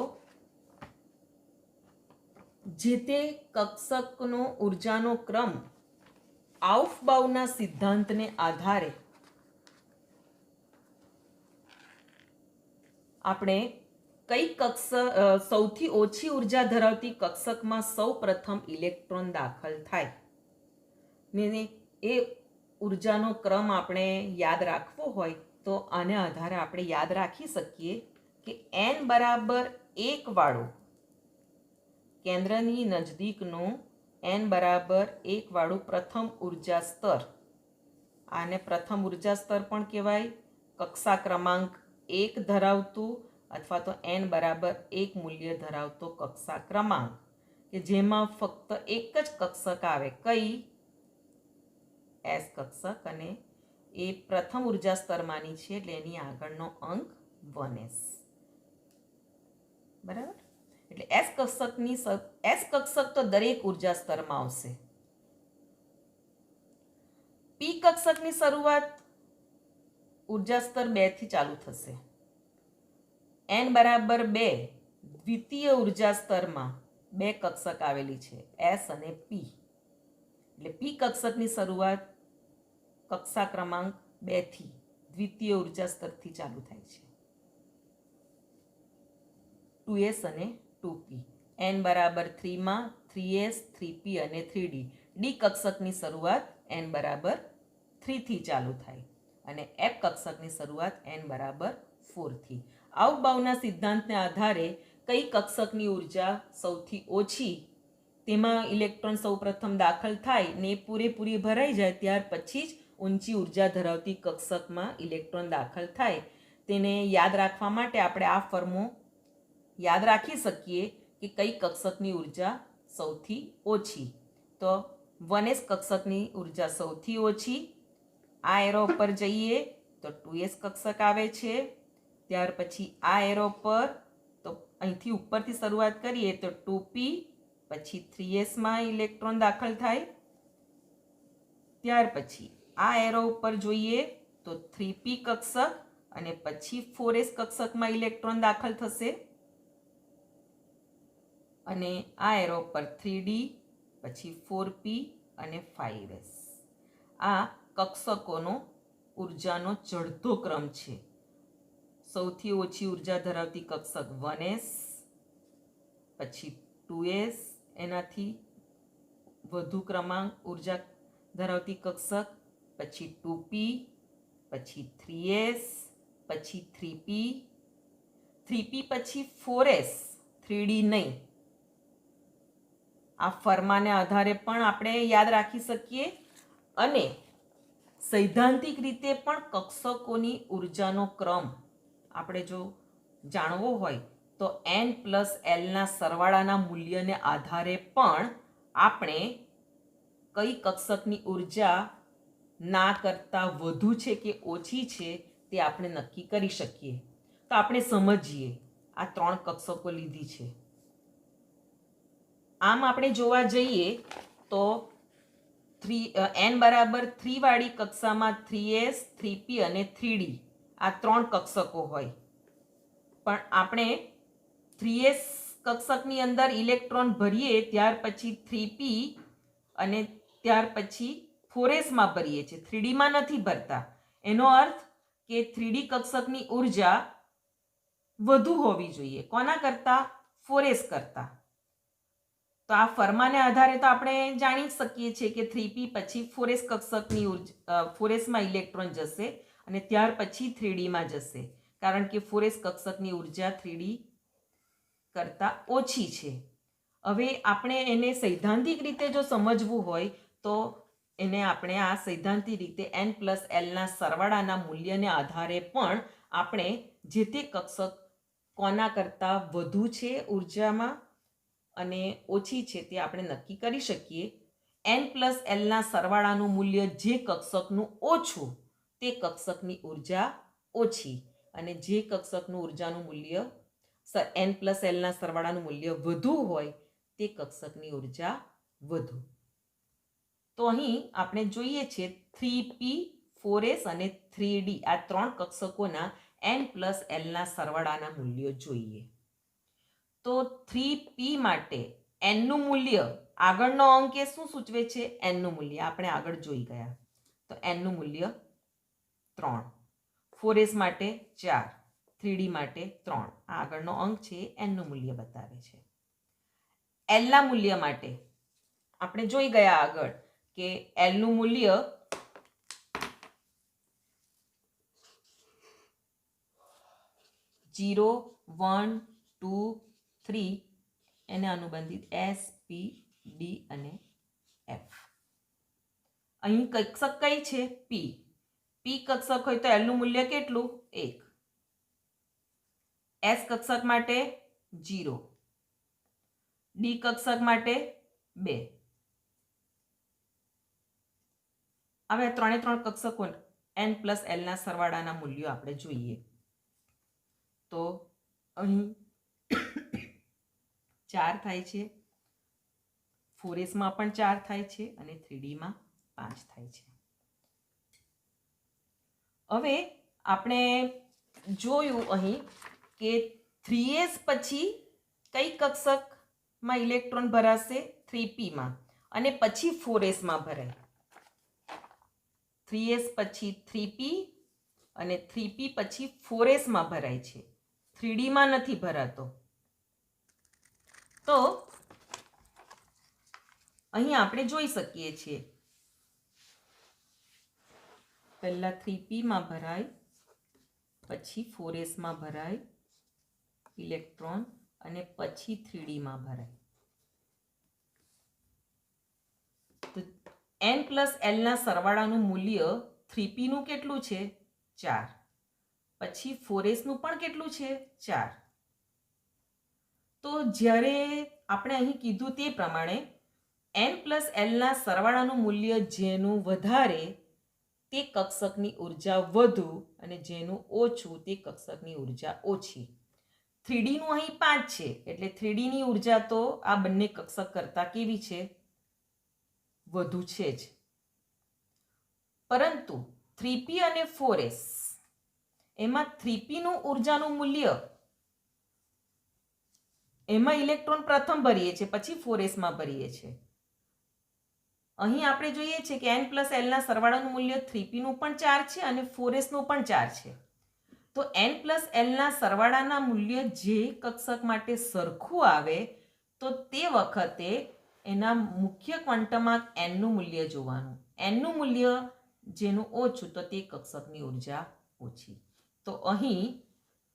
જે તે કક્ષકનો ઉર્જાનો ક્રમ આઉફબાઉના સિદ્ધાંતને આધારે આપણે કઈ સૌથી ઓછી ઉર્જા ધરાવતી કક્ષકમાં સૌ પ્રથમ ઇલેક્ટ્રોન દાખલ થાય ને એ ઉર્જાનો ક્રમ આપણે યાદ રાખવો હોય તો આને આધારે આપણે યાદ રાખી શકીએ કે n બરાબર 1 વાળું કેન્દ્રની નજદીકનું n બરાબર 1 વાળું પ્રથમ ઉર્જા સ્તર, આને પ્રથમ ઉર્જા સ્તર પણ કહેવાય, કક્ષા ક્રમાંક 1 ધરાવતું અથવા તો n બરાબર 1 મૂલ્ય ધરાવતો કક્ષા ક્રમાંક કે જેમાં ફક્ત એક જ કક્ષક આવે, કઈ? S કક્ષક, અને એ પ્રથમ ઉર્જા સ્તરમાંની છે એટલે એની આગળનો અંક 1s. બરાબર? એટલે S કક્ષક તો દરેક ઉર્જા સ્તરમાં આવશે. P કક્ષકની શરૂઆત ઉર્જા સ્તર 2 થી ચાલુ થશે. n બરાબર 2 દ્વિતીય ઉર્જા સ્તરમાં બે કક્ષક આવેલી છે, S અને P. એટલે P કક્ષકની શરૂઆત કક્ષા ક્રમાંક 2 થી દ્વિતીય ઉર્જા સ્તરથી ચાલુ થાય છે. 2s અને 2p. n બરાબર 3 માં 3s, 3p અને 3d. d કક્ષકની શરૂઆત n બરાબર 3 થી ચાલુ થાય અને f કક્ષકની શરૂઆત n બરાબર 4 થી. આઉફબાઉના સિદ્ધાંતને આધારે કઈ કક્ષકની ઉર્જા સૌથી ઓછી, તેમાં ઇલેક્ટ્રોન સૌપ્રથમ દાખલ થાય ને પૂરેપૂરી ભરાઈ જાય ત્યાર પછી જ ઊંચી ઉર્જા ધરાવતી કક્ષકમાં ઇલેક્ટ્રોન દાખલ થાય. તેને યાદ રાખવા માટે આપણે આ ફોર્મો યાદ રાખી શકીએ કે કઈ કક્ષકની ઉર્જા સૌથી ઓછી. તો 1s કક્ષકની ઉર્જા સૌથી ઓછી. આ એરો પર જઈએ તો 2s કક્ષક આવે છે. ત્યાર પછી આ એરો પર તો અહીંથી ઉપરથી શરૂઆત કરીએ તો 2p, પછી 3s માં ઇલેક્ટ્રોન દાખલ થાય. ત્યાર પછી આ એરો ઉપર જોઈએ તો 3p કક્ષક અને પછી 4s કક્ષકમાં ઇલેક્ટ્રોન દાખલ થશે. અને આ એરો પર 3d, પછી 4p અને 5s. આ કક્ષકોનો ઉર્જાનો ચડતો ક્રમ છે. સૌથી ઓછી ઉર્જા ધરાવતી કક્ષક 1s, પછી 2s, એનાથી વધુ ક્રમાંક ઉર્જા ધરાવતી કક્ષક, પછી 2p, પછી 3s, પછી 3p, 3p પછી 4s, 3d નહીં. આ ફરમાને આધારે પણ આપણે યાદ રાખી શકીએ અને સૈદ્ધાંતિક રીતે પણ કક્ષકોની ઉર્જાનો ક્રમ આપણે જો જાણવો હોય તો n પ્લસ એલના સરવાળાના મૂલ્યને આધારે પણ આપણે કઈ કક્ષકની ઉર્જા ના કરતાં વધુ છે કે ઓછી છે તે આપણે નક્કી કરી શકીએ. તો આપણે સમજીએ. આ 3 કક્ષકો લીધી છે. આમ આપણે જોવા જઈએ તો n બરાબર 3 વાળી કક્ષામાં 3s, 3p અને 3d આ 3 કક્ષકો હોય, પણ આપણે 3s કક્ષકની અંદર ઇલેક્ટ્રોન ભરીએ ત્યાર પછી 3p અને ત્યાર પછી 4s માં ભરીએ છીએ, 3d માં નથી ભરતા. એનો અર્થ કે 3d કક્ષકની ઉર્જા વધુ હોવી જોઈએ. કોના કરતા? 4s કરતા. તો આ ફરમાને આધારે તો આપણે જાણી શકીએ છીએ કે 3p પછી 4s કક્ષકની ઉર્જા 4s માં ઇલેક્ટ્રોન જશે અને ત્યાર પછી 3d માં જશે, કારણ કે 4s કક્ષકની ઉર્જા 3d કરતાં ઓછી છે. હવે આપણે એને સૈદ્ધાંતિક રીતે જો સમજવું હોય તો એને આપણે આ સૈદ્ધાંતિક રીતે n પ્લસ એલના સરવાળાના મૂલ્યને આધારે પણ આપણે જે તે કક્ષક કોના કરતાં વધુ છે ઉર્જામાં અને ઓછી છે તે આપણે નક્કી કરી શકીએ. n પ્લસ એલના સરવાળાનું મૂલ્ય જે કક્ષકનું ઓછું તે કક્ષકની ઉર્જા ઓછી, અને જે કક્ષકનું ઉર્જાનું મૂલ્ય n પ્લસ એલના સરવાળાનું મૂલ્ય વધુ હોય તે કક્ષકની ઉર્જા વધુ. તો અહીં આપણે જોઈએ છે 3p, 4s અને 3d આ 3 કક્ષકોના n પ્લસ એલના સરવાળાના મૂલ્યો જોઈએ. તો 3p માટે n નું મૂલ્ય, આગળનો અંક એ શું સૂચવે છે? n નું મૂલ્ય. આપણે આગળ જોઈ ગયા. તો n નું મૂલ્ય 3. 4s માટે 4, 3d માટે 3. આ આગળનો અંક છે n નું મૂલ્ય બતાવે છે. l ના મૂલ્ય માટે આપણે જોઈ ગયા આગળ કે l નું મૂલ્ય ઝીરો, 1, 2, 3 એને અનુબંધિત S, P, D અને F. અહીં કક્ષક કઈ છે? P. P કક્ષક હોય તો L નું મૂલ્ય કેટલું? 1. S કક્ષક માટે 0, D કક્ષક માટે 2. હવે ત્રણે ત્રણ કક્ષકો n પ્લસ l ના સરવાળાના મૂલ્યો આપણે જોઈએ. તો અહીં 4 થાય છે, 4s માં પણ 4 થાય છે અને 3d માં 5 થાય છે. હવે આપણે જોયું અહીં કે 3s પછી કઈ કક્ષકમાં ઇલેક્ટ્રોન ભરાશે? 3p માં, અને પછી 4s માં ભરાય. 3s પછી 3p અને 3p પછી 4s માં ભરાય છે, 3d માં નથી ભરાતો. તો અહીં આપણે જોઈ શકીએ છીએ પહેલા 3p માં ભરાય, પછી 4s માં ભરાય ઇલેક્ટ્રોન અને પછી 3d માં ભરાય. તો n પ્લસ l ના સરવાળાનું મૂલ્ય 3p નું કેટલું છે? 4. પછી 4s નું પણ કેટલું છે? 4. તો જ્યારે આપણે અહીં કીધું તે પ્રમાણે n પ્લસ l ના સરવાળાનું મૂલ્ય જેનું વધારે તે કક્ષકની ઉર્જા વધુ અને જેનું ઓછું તે કક્ષકની ઉર્જા ઓછી. 3d નું અહીં 5 છે એટલે 3d ની ઉર્જા તો આ બંને કક્ષક કરતાં કેવી છે? વધુ છે જ. પરંતુ 3p અને 4s એમાં 3p નું ઉર્જાનું મૂલ્ય, એમાં ઇલેક્ટ્રોન પ્રથમ ભરીએ છે, પછી 4s માં ભરીએ છે. અહીં આપણે જોઈએ છે કે n પ્લસ l ના સરવાળાનું મૂલ્ય 3p નું પણ 4 છે અને 4s નું પણ 4 છે. તો n પ્લસ l ના સરવાળાના મૂલ્ય જે કક્ષક માટે સરખું આવે તો તે વખતે એના મુખ્ય ક્વોન્ટમમાં n નું મૂલ્ય જોવાનું. n નું મૂલ્ય જેનું ઓછું તો તે કક્ષકની ઉર્જા ઓછી. તો અહીં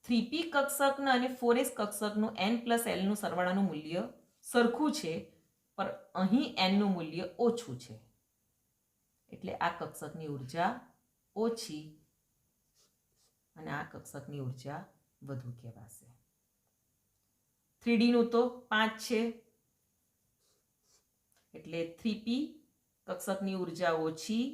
3p કક્ષકના અને 4s કક્ષકનું n પ્લસ l નું સરવાળાનું મૂલ્ય સરખું છે, પણ અહીં n નું મૂલ્ય ઓછું છે એટલે આ કક્ષકની ઉર્જા ઓછી અને આ કક્ષકની ઉર્જા વધુ કહેવાશે. 3d નું તો 5 છે એટલે 3p કક્ષકની ઉર્જા ઓછી,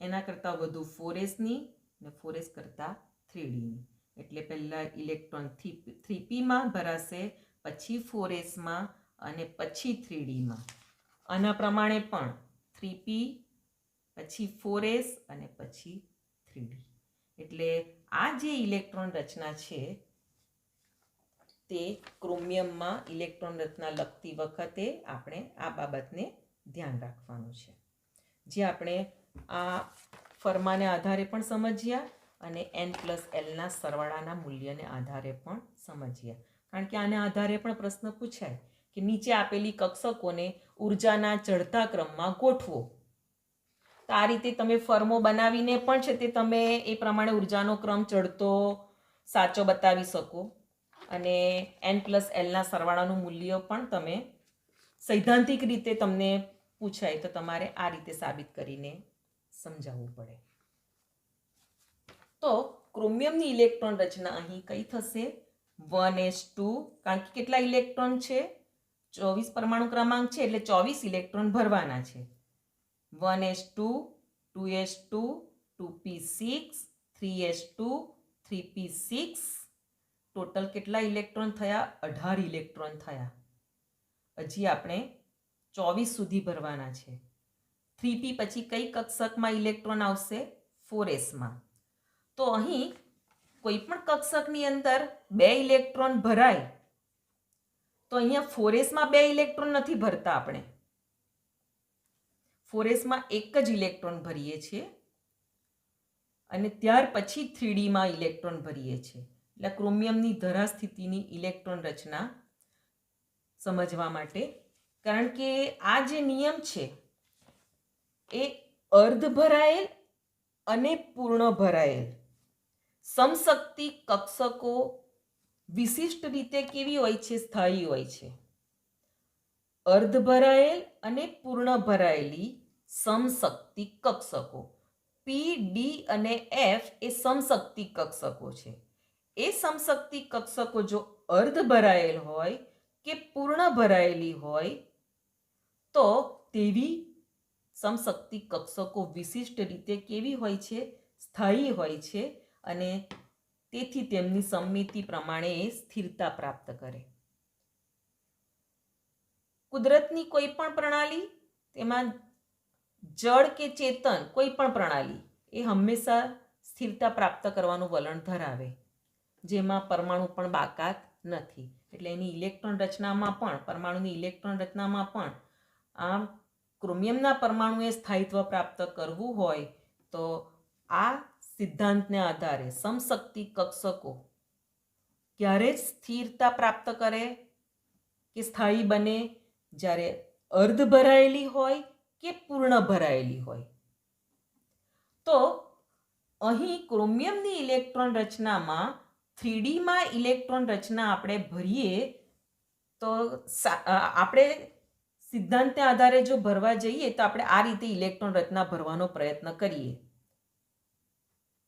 એના કરતાં વધુ 4s ની અને 4s કરતાં 3d ની. એટલે પહેલા ઇલેક્ટ્રોન 3p માં ભરાશે, પછી 4s માં અને પછી 3d માં. આના પ્રમાણે પણ 3p પછી 4s અને પછી 3d. એટલે આ જે ઇલેક્ટ્રોન રચના છે તે ક્રોમિયમમાં ઇલેક્ટ્રોન રચના લખતી વખતે આપણે આ બાબતને ધ્યાન રાખવાનું છે, જે આપણે આ ફરમાને આધારે પણ સમજ્યા અને n પ્લસ lના સરવાળાના મૂલ્યને આધારે પણ સમજ્યા. કારણ કે આના આધારે પણ પ્રશ્ન પૂછાય કે નીચે આપેલી કક્ષકોને ઉર્જાના ચડતા ક્રમમાં ગોઠવો. તો આ રીતે તમે ફર્મો બનાવીને પણ છે તે તમે એ પ્રમાણે ઉર્જાનો ક્રમ ચડતો સાચો બતાવી શકો અને n પ્લસ lના સરવાળાનું મૂલ્ય પણ તમે સૈદ્ધાંતિક રીતે તમને પૂછાય તો તમારે આ રીતે સાબિત કરીને સમજાવવું પડે. તો ક્રોમિયમની ઇલેક્ટ્રોન રચના અહીં કઈ થશે? 1s2, કારણ કે કેટલા ઇલેક્ટ્રોન છે? 24 પરમાણુ ક્રમાંક છે એટલે 24 ઇલેક્ટ્રોન ભરવાના છે. 1s2, 2s2, 2p6, 3s2, 3p6. Total કેટલા ઇલેક્ટ્રોન થયા? 18 ઇલેક્ટ્રોન થયા. હજી આપણે 24 સુધી ભરવાના છે. 3p પછી કઈ કક્ષકમાં ઇલેક્ટ્રોન આવશે? 4s માં. તો અહીં કોઈ પણ કક્ષકની અંદર 2 ઇલેક્ટ્રોન ભરાય તો અહીંયા 4s માં 2 ઇલેક્ટ્રોન નથી ભરતા આપણે, 4s માં એક જ ઇલેક્ટ્રોન ભરીએ છીએ અને ત્યાર પછી 3d માં ઇલેક્ટ્રોન ભરીએ છીએ. એટલે ક્રોમિયમની ધરા સ્થિતિની ઇલેક્ટ્રોન રચના સમજવા માટે, કારણ કે આ જે નિયમ છે એ અર્ધ ભરાયેલ અને પૂર્ણ ભરાયેલ સમશક્તિ કક્ષકો વિશિષ્ટ રીતે કેવી હોય છે? સ્થાયી હોય છે. અર્ધ ભરાયેલ અને પૂર્ણ ભરાયેલી સમશક્તિ કક્ષકો પી, ડી અને એફ એ સમશક્તિ કક્ષકો છે. એ સમશક્તિ કક્ષકો જો અર્ધ ભરાયેલ હોય કે પૂર્ણ ભરાયેલી હોય તો તેવી સમશક્તિ કક્ષકો વિશિષ્ટ રીતે કેવી હોય છે? સ્થાયી હોય છે અને તેથી તેમની સમમિતિ પ્રમાણે એ સ્થિરતા પ્રાપ્ત કરે. કુદરતની કોઈ પણ પ્રણાલી, તેમાં જળ કે ચેતન કોઈ પણ પ્રણાલી એ હંમેશા સ્થિરતા પ્રાપ્ત કરવાનું વલણ ધરાવે, જેમાં પરમાણુ પણ બાકાત નથી. એટલે એની ઇલેક્ટ્રોન રચનામાં પણ, પરમાણુની ઇલેક્ટ્રોન રચનામાં પણ આ ક્રોમિયમના પરમાણુએ સ્થાયિત્વ પ્રાપ્ત કરવું હોય તો આ સિદ્ધાંતને આધારે સમશક્તિ કક્ષકો ક્યારે સ્થિરતા પ્રાપ્ત કરે કે સ્થાયી બને? જ્યારે અર્ધ ભરાયેલી હોય કે પૂર્ણ ભરાયેલી હોય. તો અહીં ક્રોમિયમની ઇલેક્ટ્રોન રચનામાં 3dમાં ઇલેક્ટ્રોન રચના આપણે ભરીએ તો આપણે સિદ્ધાંતને આધારે જો ભરવા જઈએ તો આપણે આ રીતે ઇલેક્ટ્રોન રચના ભરવાનો પ્રયત્ન કરીએ.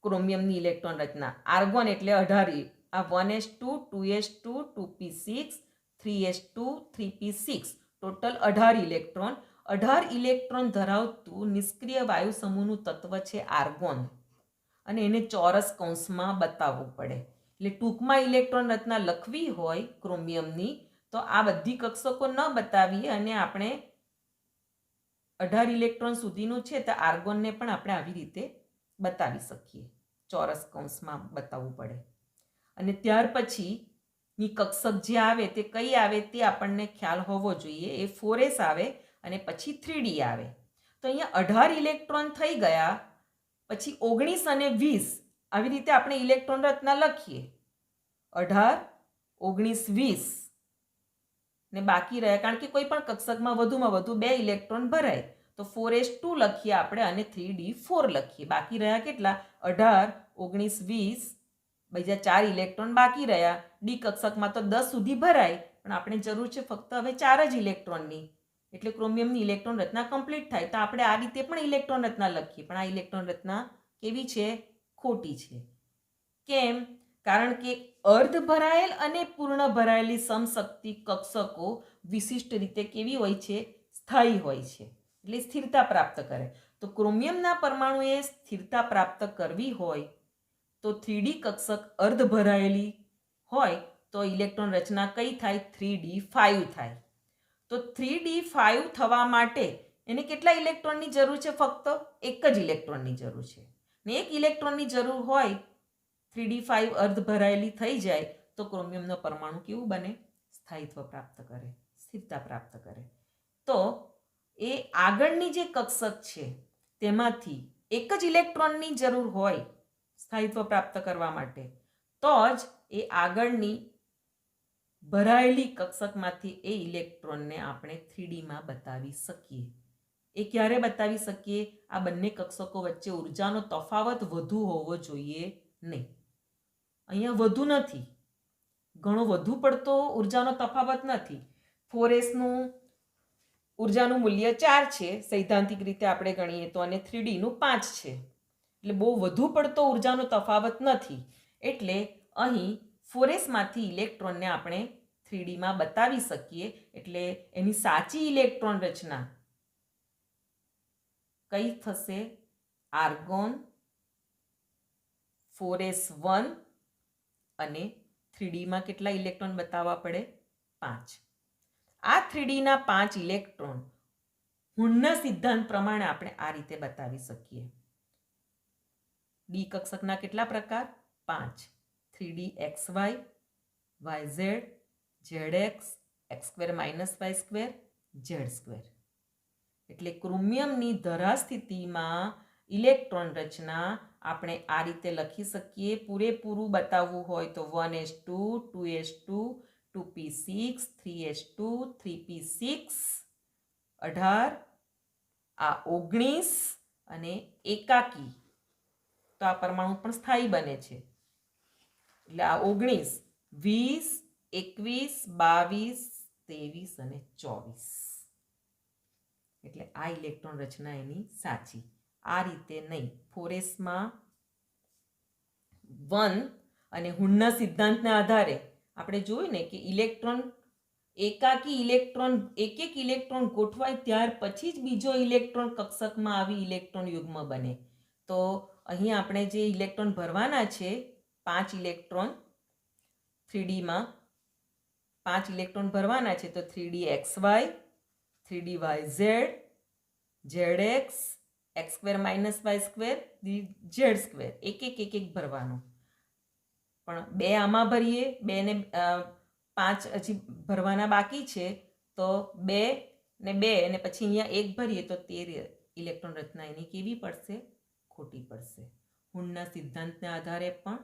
ક્રોમિયમની ઇલેક્ટ્રોન રચના આર્ગોન એટલે 18, આ 1s2, 2s2, 2p6, 3s2, 3p6, total 18 electron. 18 electron ધરાવતું નિષ્ક્રિય વાયુ સમૂહનું તત્વ છે આર્ગોન અને એને ચોરસ કૌંસમાં બતાવવું પડે. એટલે ટૂંકમાં ઇલેક્ટ્રોન રચના લખવી હોય ક્રોમિયમની તો આ બધી કક્ષકો ન બતાવીએ અને આપણે 18 ઇલેક્ટ્રોન સુધીનું છે તો આર્ગોનને પણ આપણે આવી રીતે બતાવી શકીએ, ચોરસ કૌંસમાં બતાવવું પડે. અને ત્યાર પછીની કક્ષક જે આવે તે કઈ આવે તે આપણને ખ્યાલ હોવો જોઈએ. એ 4s આવે અને પછી 3d આવે. તો અહીંયા 18 ઇલેક્ટ્રોન થઈ ગયા, પછી 19 અને 20 આવી રીતે આપણે ઇલેક્ટ્રોન રચના લખીએ. 18, 19, 20 ને બાકી રહ્યા, કારણ કે કોઈ પણ કક્ષકમાં વધુમાં વધુ 2 ઇલેક્ટ્રોન ભરાય તો 4s2 લખીએ આપણે અને 3d4 લખીએ. બાકી રહ્યા કેટલા? 18, 19, 20, બીજા 4 ઇલેક્ટ્રોન બાકી રહ્યા. ડી કક્ષકમાં તો 10 સુધી ભરાય, પણ આપણે જરૂર છે ફક્ત હવે 4 જ ઇલેક્ટ્રોનની, એટલે ક્રોમિયમની ઇલેક્ટ્રોન રચના કમ્પ્લીટ થાય. તો આપણે આ રીતે પણ ઇલેક્ટ્રોન રચના લખીએ, પણ આ ઇલેક્ટ્રોન રચના કેવી છે? ખોટી છે. કેમ? કારણ કે અર્ધ ભરાયેલ અને પૂર્ણ ભરાયેલી સમશક્તિ કક્ષકો વિશિષ્ટ રીતે કેવી હોય છે? સ્થાયી હોય છે, એટલે સ્થિરતા પ્રાપ્ત કરે. તો ક્રોમિયમના પરમાણુએ સ્થિરતા પ્રાપ્ત કરવી હોય તો 3d કક્ષક અર્ધ ભરાયેલી હોય તો ઇલેક્ટ્રોન રચના કઈ થાય? 3d5 થાય. તો 3d5 થવા માટે એને કેટલા ઇલેક્ટ્રોનની જરૂર છે? ફક્ત એક જ ઇલેક્ટ્રોનની જરૂર છે. ને એક ઇલેક્ટ્રોનની જરૂર હોય, 3d5 અર્ધ ભરાયેલી થઈ જાય તો ક્રોમિયમનો પરમાણુ કેવું બને? સ્થાયિત્વ પ્રાપ્ત કરે, સ્થિરતા પ્રાપ્ત કરે. તો એ આગળની જે કક્ષક છે તેમાંથી એક જ ઇલેક્ટ્રોનની જરૂર હોય સ્થાયિત્વ પ્રાપ્ત કરવા માટે, તો જ એ આગળની ભરાયેલી કક્ષકમાંથી એ ઇલેક્ટ્રોનને આપણે 3dમાં બતાવી શકીએ. એ ક્યારે બતાવી શકીએ? આ બંને કક્ષકો વચ્ચે ઉર્જાનો તફાવત વધુ હોવો જોઈએ નહીં. અહીંયા વધુ નથી, ઘણો વધુ પડતો ઉર્જાનો તફાવત નથી. 4sનું ઉર્જાનું મૂલ્ય 4 છે સૈદ્ધાંતિક રીતે આપણે ગણીએ તો, અને 3dનું 5 છે, એટલે બહુ વધુ પડતો ઉર્જાનો તફાવત નથી. એટલે અહીં 4sમાંથી ઇલેક્ટ્રોનને આપણે 3dમાં બતાવી શકીએ. એટલે એની સાચી ઇલેક્ટ્રોન રચના કઈ થશે? આર્ગોન, 4s1 અને 3dમાં કેટલા ઇલેક્ટ્રોન બતાવવા પડે? 5. આ 3dના 5 ઇલેક્ટ્રોન હુનના સિદ્ધાંત પ્રમાણે આપણે આ રીતે બતાવી શકીએ. ડી કક્ષકના કેટલા પ્રકાર? 5. 3d xy, yz, zx, x² minus y² z². એટલે ક્રોમિયમની ધરા સ્થિતિમાં ઇલેક્ટ્રોન રચના આપણે આ રીતે લખી શકીએ. પૂરેપૂરું બતાવવું હોય તો 1s2 2s2 2p6 3s2 3p6 18 આ 19 અને એકાકી તો આ પરમાણુ પણ સ્થાયી બને છે. એટલે આ 19 20 21 22 23 અને 24. એટલે આ ઇલેક્ટ્રોન રચના એની સાચી. આ રીતે નહીં. 4sમાં 1 અને હુનના સિદ્ધાંતના આધારે આપણે જોયું ને કે ઇલેક્ટ્રોન એકાકી ઇલેક્ટ્રોન એક ઇલેક્ટ્રોન ગોઠવાય ત્યાર પછી જ બીજો ઇલેક્ટ્રોન કક્ષકમાં આવી ઇલેક્ટ્રોન યુગ્મ બને. તો અહીં આપણે જે ઇલેક્ટ્રોન ભરવાના છે 5 ઇલેક્ટ્રોન 3Dમાં 5 ઇલેક્ટ્રોન ભરવાના છે. તો 3DXY 3DYZ ZX x² minus y² z². એક ભરવાનો. પણ 2 આમાં ભરીએ, 2 ને 5 હજી ભરવાના બાકી છે. તો 2 ને 2 અને પછી અહીંયા 1 ભરીએ તો 13 ઇલેક્ટ્રોન રચના એની કેવી પડશે? ખોટી પડશે. હુનના સિદ્ધાંતના આધારે પણ,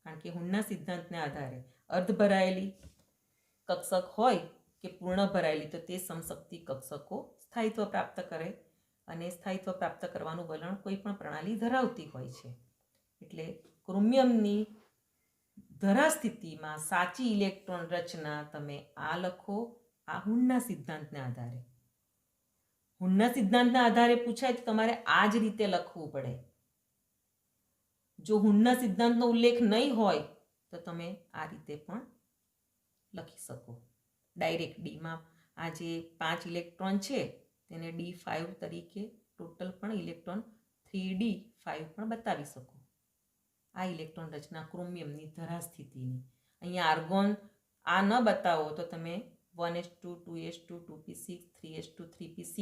કારણ કે હુનના સિદ્ધાંતના આધારે અર્ધ ભરાયેલી કક્ષક હોય કે પૂર્ણ ભરાયેલી તો તે સમશક્તિ કક્ષકો સ્થાયિત્વ પ્રાપ્ત કરે અને સ્થાયિત્વ પ્રાપ્ત કરવાનું વલણ કોઈ પણ પ્રણાલી ધરાવતી હોય છે. એટલે ક્રોમિયમની ધરા સ્થિતિમાં સાચી ઇલેક્ટ્રોન રચના તમે આ લખો. આ હુનના સિદ્ધાંતના આધારે. હુનના સિદ્ધાંતના આધારે પૂછાય તો તમારે આ જ રીતે લખવું પડે. જો હુનના સિદ્ધાંતનો ઉલ્લેખ નહીં હોય તો તમે આ રીતે પણ લખી શકો. ડાયરેક્ટ ડીમાં આ જે 5 ઇલેક્ટ્રોન છે તેને D5 તરીકે ટોટલ પણ ઇલેક્ટ્રોન 3D5 પણ બતાવી શકો. આ ઇલેક્ટ્રોન રચના ક્રોમિયમની ધરા સ્થિતિની. અહીંયા આર્ગોન આ ન બતાવો તો તમે 1s2 2s2 2p6 3s2 3p6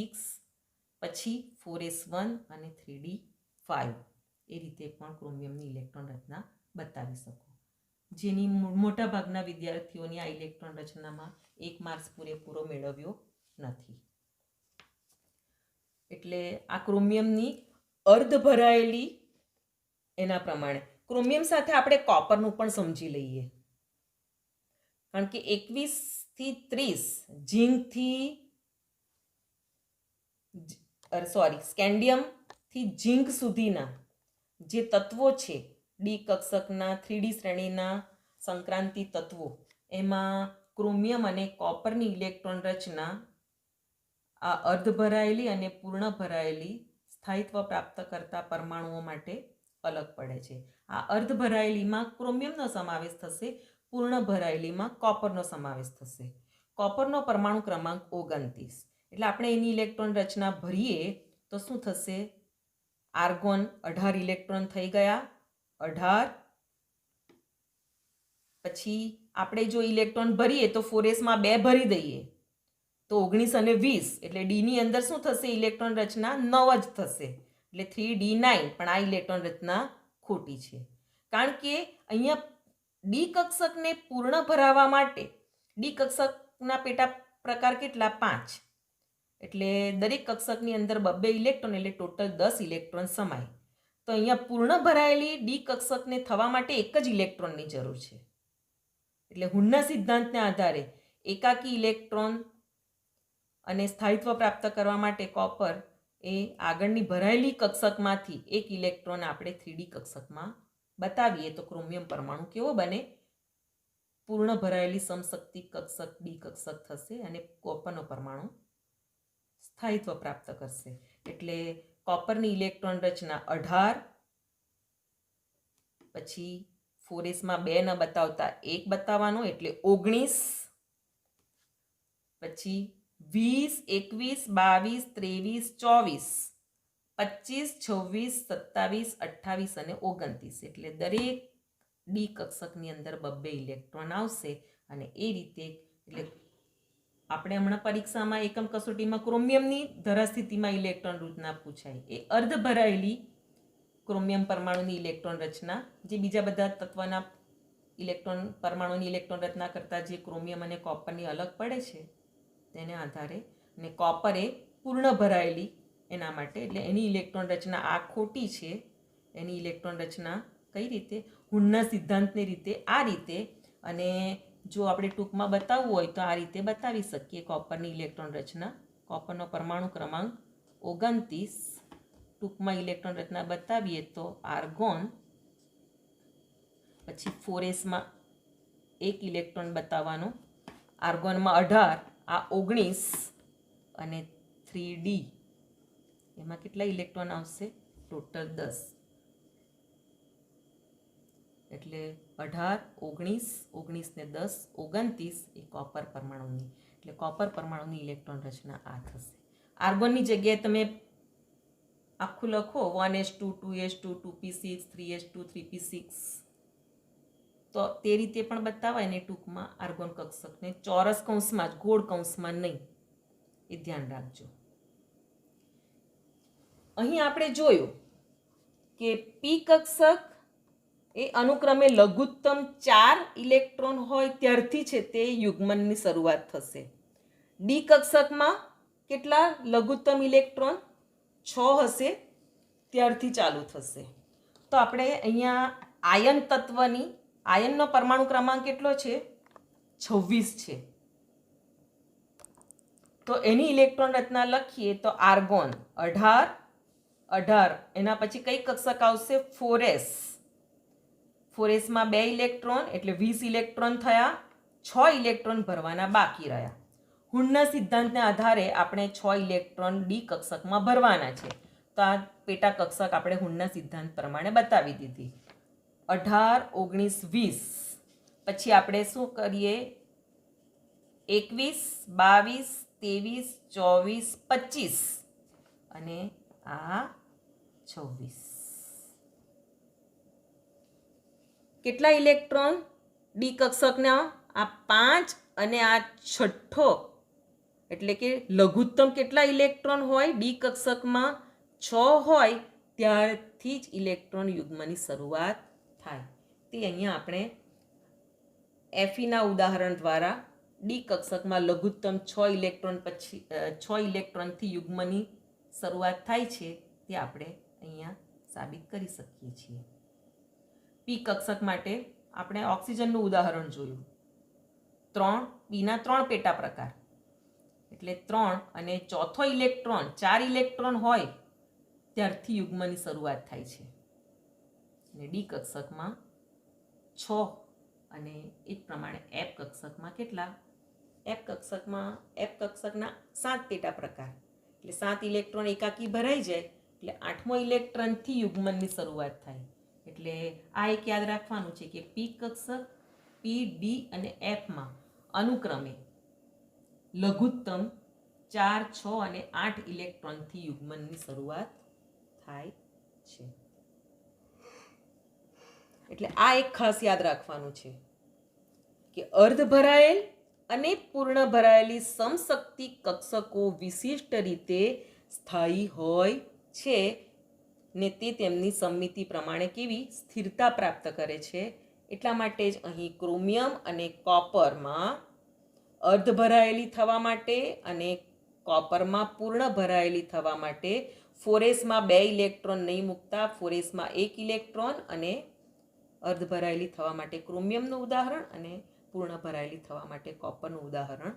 પછી 4s1 અને 3d5 એ રીતે પણ ક્રોમિયમની ઇલેક્ટ્રોન રચના બતાવી શકો. જેની મોટાભાગના વિદ્યાર્થીઓની આ ઇલેક્ટ્રોન રચનામાં 1 માર્ક્સ પૂરેપૂરો મેળવ્યો નથી. એટલે આ ક્રોમિયમની અર્ધ ભરાયેલી એના પ્રમાણે. ક્રોમિયમ સાથે આપણે કોપરનું પણ સમજી લઈએ. કારણ કે 21 થી 30 ઝીંકથી સ્કેન્ડિયમ થી ઝીંક સુધીના જે તત્વો છે ડી કક્ષકના 3D શ્રેણીના સંક્રાંતિ તત્વો, એમાં ક્રોમિયમ અને કોપરની ઇલેક્ટ્રોન રચના આ અર્ધ ભરાયેલી અને પૂર્ણ ભરાયેલી સ્થાયિત્વ પ્રાપ્ત કરતા પરમાણુઓ માટે અલગ પડે છે. આ અર્ધ ભરાયેલીમાં ક્રોમિયમનો સમાવેશ થશે, પૂર્ણ ભરાયેલીમાં કોપરનો સમાવેશ થશે. કોપરનો પરમાણુ ક્રમાંક 29. એટલે આપણે એની ઇલેક્ટ્રોન રચના ભરીએ તો શું થશે? આર્ગોન 18 ઇલેક્ટ્રોન થઈ ગયા. 18 પછી આપણે જો ઇલેક્ટ્રોન ભરીએ તો 4sમાં 2 ભરી દઈએ તો 19 અને 20. એટલે ડીની અંદર શું થશે? ઇલેક્ટ્રોન રચના 9 જ થશે. એટલે 3d9. પણ આ ઇલેક્ટ્રોન રચના ખોટી છે. કારણ કે અહીંયા ડી કક્ષકને પૂર્ણ ભરાવા માટે ડી કક્ષકના પેટા પ્રકાર કેટલા? 5. એટલે દરેક કક્ષકની અંદર 2 ઇલેક્ટ્રોન એટલે ટોટલ 10 ઇલેક્ટ્રોન સમાય. તો અહીંયા પૂર્ણ ભરાયેલી ડી કક્ષકને થવા માટે 1 જ ઇલેક્ટ્રોનની જરૂર છે. એટલે હુનના સિદ્ધાંતના આધારે એકાકી ઇલેક્ટ્રોન અને સ્થાયિત્વ પ્રાપ્ત કરવા માટે કોપર એ આગળની ભરાયેલી કક્ષકમાંથી 1 ઇલેક્ટ્રોન આપણે 3D કક્ષકમાં બતાવીએ તો ક્રોમિયમ પરમાણુ કેવો બને? પૂર્ણ ભરાયેલી સમશક્તિ કક્ષક ડી કક્ષક થશે અને કોપરનો પરમાણુ સ્થાયિત્વ પ્રાપ્ત કરશે. એટલે કોપરની ઇલેક્ટ્રોન રચના 18 પછી 4sમાં 2 ન બતાવતા 1 બતાવવાનો એટલે 19 પછી 20 21 22 23 24 25 26 27 28 અને 29. એટલે દરેક ડી કક્ષકની અંદર 2 ઇલેક્ટ્રોન આવશે. અને એ રીતે એટલે આપણે હમણાં પરીક્ષામાં એકમ કસોટીમાં ક્રોમિયમની ધરા સ્થિતિમાં ઇલેક્ટ્રોન રચના પૂછાય. એ અર્ધ ભરાયેલી ક્રોમિયમ પરમાણુની ઇલેક્ટ્રોન રચના જે બીજા બધા તત્વના પરમાણુની ઇલેક્ટ્રોન રચના કરતાં જે ક્રોમિયમ અને કોપરની અલગ પડે છે તેને આધારે, અને કોપર એ પૂર્ણ ભરાયેલી એના માટે, એટલે એની ઇલેક્ટ્રોન રચના આ ખોટી છે. એની ઇલેક્ટ્રોન રચના કઈ રીતે? હુનના સિદ્ધાંતની રીતે, આ રીતે. અને જો આપણે ટૂંકમાં બતાવવું હોય તો આ રીતે બતાવી શકીએ કોપરની ઇલેક્ટ્રોન રચના. કોપરનો પરમાણુ ક્રમાંક 29. ટૂંકમાં ઇલેક્ટ્રોન રચના બતાવીએ તો આર્ગોન, પછી 4s એક ઇલેક્ટ્રોન બતાવવાનો, આર્ગોનમાં 18, આ 19 અને 3d, એમાં કેટલા ઇલેક્ટ્રોન આવશે? ટોટલ 10. એટલે 18, 19, 19 ને 10, 29 એ કોપર પરમાણુની, એટલે કોપર પરમાણુની ઇલેક્ટ્રોન રચના આ થશે. આર્ગોનની જગ્યાએ તમે આખું લખો 1s2, 2s2, 2p6, 3s2, 3p6, તો તે રીતે પણ બતાવાય ને. ટૂંકમાં આર્ગોન કક્ષકને ચોરસ કૌંસમાં જ, ગોળ કૌંસમાં નહીં, એ ધ્યાન રાખજો. અહીં આપણે જોયું કે પી કક્ષક એ અનુક્રમે લઘુત્તમ 4 ઇલેક્ટ્રોન હોય ત્યારથી છે તે યુગ્મનની શરૂઆત થશે. ડી કક્ષકમાં કેટલા લઘુત્તમ ઇલેક્ટ્રોન? 6 હશે ત્યારથી ચાલુ થશે. તો આપણે અહીંયા આયન તત્વની, આયનનો પરમાણુ ક્રમાંક કેટલો છે? 26 છે. તો એની ઇલેક્ટ્રોન રચના લખીએ તો આર્ગોન 18, 18, એના પછી કઈ કક્ષક આવશે? 4s. 4sમાં 2 ઇલેક્ટ્રોન એટલે 20 ઇલેક્ટ્રોન થયા. 6 ઇલેક્ટ્રોન ભરવાના બાકી રહ્યા. હુનના સિદ્ધાંતના આધારે આપણે 6 ઇલેક્ટ્રોન ડી કક્ષકમાં ભરવાના છે. તો આ પેટા કક્ષક આપણે હુનના સિદ્ધાંત પ્રમાણે બતાવી દીધી. 18, 19, 20. પછી આપણે શું કરીએ? 21, 22, 23, 24, 25 અને આ 26. કેટલા ઇલેક્ટ્રોન ડી કક્ષકના? આ 5 અને આ છઠ્ઠો, એટલે કે લઘુત્તમ કેટલા ઇલેક્ટ્રોન હોય ડી કક્ષકમાં? 6 હોય ત્યારથી જ ઇલેક્ટ્રોન યુગ્મની શરૂઆત થાય. તે અહીંયા આપણે એફીના ઉદાહરણ દ્વારા ડી કક્ષકમાં લઘુત્તમ 6 ઇલેક્ટ્રોન પછી 6 ઇલેક્ટ્રોનથી યુગ્મની શરૂઆત થાય છે તે આપણે અહીંયા સાબિત કરી શકીએ છીએ. પી કક્ષક માટે આપણે ઓક્સિજનનું ઉદાહરણ જોયું. 3 પીના 3 પેટા પ્રકાર, એટલે 3 અને ચોથો ઇલેક્ટ્રોન 4 ઇલેક્ટ્રોન હોય ત્યારથી યુગ્મની શરૂઆત થાય છે. અને ડી કક્ષકમાં 6 અને એ જ પ્રમાણે એફ કક્ષકમાં કેટલા? એફ કક્ષકના 7 પેટા પ્રકાર, એટલે 7 ઇલેક્ટ્રોન એકાકી ભરાઈ જાય એટલે 8મો ઇલેક્ટ્રોનથી યુગ્મનની શરૂઆત થાય. એટલે આ એક યાદ રાખવાનું છે કે પી કક્ષક, પી, ડી અને એફમાં અનુક્રમે લઘુત્તમ 4, 6 અને 8 ઇલેક્ટ્રોનથી યુગ્મનની શરૂઆત થાય છે. એટલે આ એક ખાસ યાદ રાખવાનું છે કે અર્ધ ભરાયેલ અને પૂર્ણ ભરાયેલી સમશક્તિ કક્ષકો વિશિષ્ટ રીતે સ્થાયી હોય છે ને તે તેમની સમમિતિ પ્રમાણે કેવી સ્થિરતા પ્રાપ્ત કરે છે. એટલા માટે જ અહીં ક્રોમિયમ અને કોપરમાં અર્ધ ભરાયેલી થવા માટે અને કોપરમાં પૂર્ણ ભરાયેલી થવા માટે 4sમાં 2 ઇલેક્ટ્રોન નહીં મૂકતા, 4sમાં 1 ઇલેક્ટ્રોન, અને અર્ધ ભરાયેલી થવા માટે ક્રોમિયમનું ઉદાહરણ અને પૂર્ણ ભરાયેલી થવા માટે કોપરનું ઉદાહરણ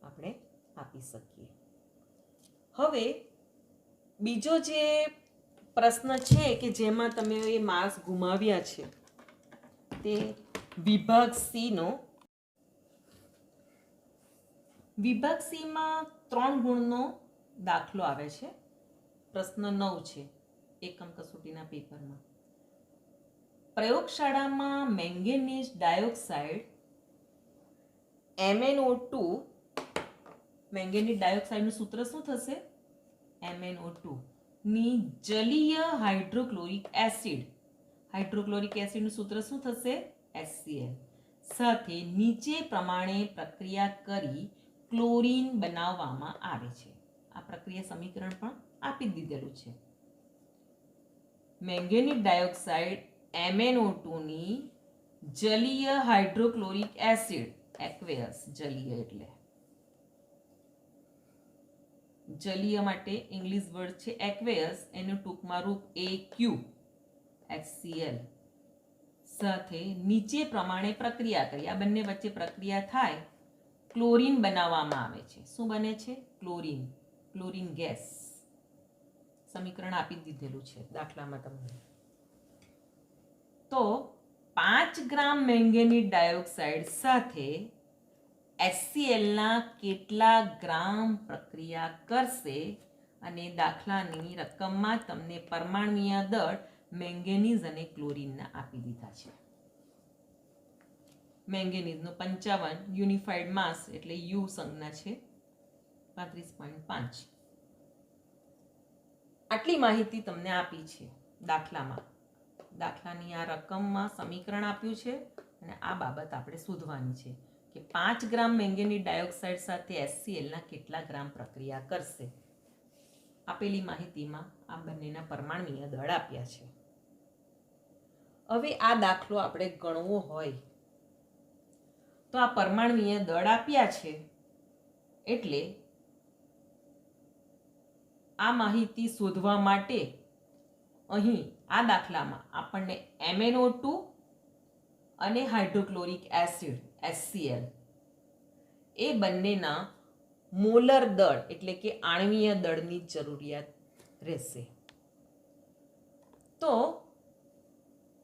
આપણે આપી શકીએ. હવે બીજો જે પ્રશ્ન છે કે જેમાં તમે એ માર્ક્સ ગુમાવ્યા છે તે વિભાગ સીનો. વિભાગ સીમાં 3 ગુણનો દાખલો આવે છે. પ્રશ્ન 9 છે એકમ કસોટીના પેપરમાં. પ્રયોગશાળામાં મેંગેનીઝ ડાયોક્સાઇડ MnO2, મેંગેનીઝ ડાયોક્સાઇડનું સૂત્ર શું થશે? MnO2 ની જલીય હાઇડ્રોક્લોરિક એસિડનું સૂત્ર શું થશે? HCl સાથે નીચે પ્રમાણે પ્રક્રિયા કરી ક્લોરીન બનાવવામાં આવે છે. આ પ્રક્રિયા સમીકરણ પણ આપી દીધેલું છે. મેંગેનીઝ ડાયોક્સાઇડ MnO2 ની જલીય હાઇડ્રોક્લોરિક એસિડ, એક્વેયસ, જલીય એટલે જલીય માટે ઇંગ્લિશ વર્ડ છે એક્વેયસ, એનું ટૂંકમાં રૂપ AQ HCl સાથે નીચે પ્રમાણે પ્રક્રિયા કરી. આ બંને વચ્ચે પ્રક્રિયા થાય, ક્લોરીન બનાવવામાં આવે છે. શું બને છે? Chlorine, chlorine gas. સમીકરણ આપી દીધેલું છે દાખલામાં તમને. તો 5 ગ્રામ મેંગેનીઝ ડાયોક્સાઇડ સાથે HCl ના કેટલા ગ્રામ પ્રક્રિયા કરશે? અને દાખલાની રકમમાં તમને પરમાણ્વીય દળ મેંગેનીઝ અને ક્લોરીનના આપી દીધા છે. મેંગેનીઝનું 55 યુનિફાઈડ માસ એટલે યુ સંજ્ઞા છે 35.5. આટલી માહિતી તમને આપી છે દાખલામાં. દાખલાની આ રકમમાં સમીકરણ આપ્યું છે અને આ બાબત આપણે શોધવાની છે કે 5 ગ્રામ મેંગેનીઝ ડાયોક્સાઇડ સાથે HCl ના કેટલા ગ્રામ પ્રક્રિયા કરશે. આપેલી માહિતીમાં આ બંનેના પરમાણ્વીય દળ આપ્યા છે. હવે આ દાખલો આપણે ગણવો હોય તો આ પરમાણ્વીય દળ આપ્યા છે એટલે આ માહિતી શોધવા માટે અહીં આ દાખલામાં આપણને MnO2 અને હાઇડ્રોક્લોરિક એસિડ HCl એ બંનેના મોલર દળ એટલે કે આણ્વીય દળની જરૂરિયાત રહેશે. તો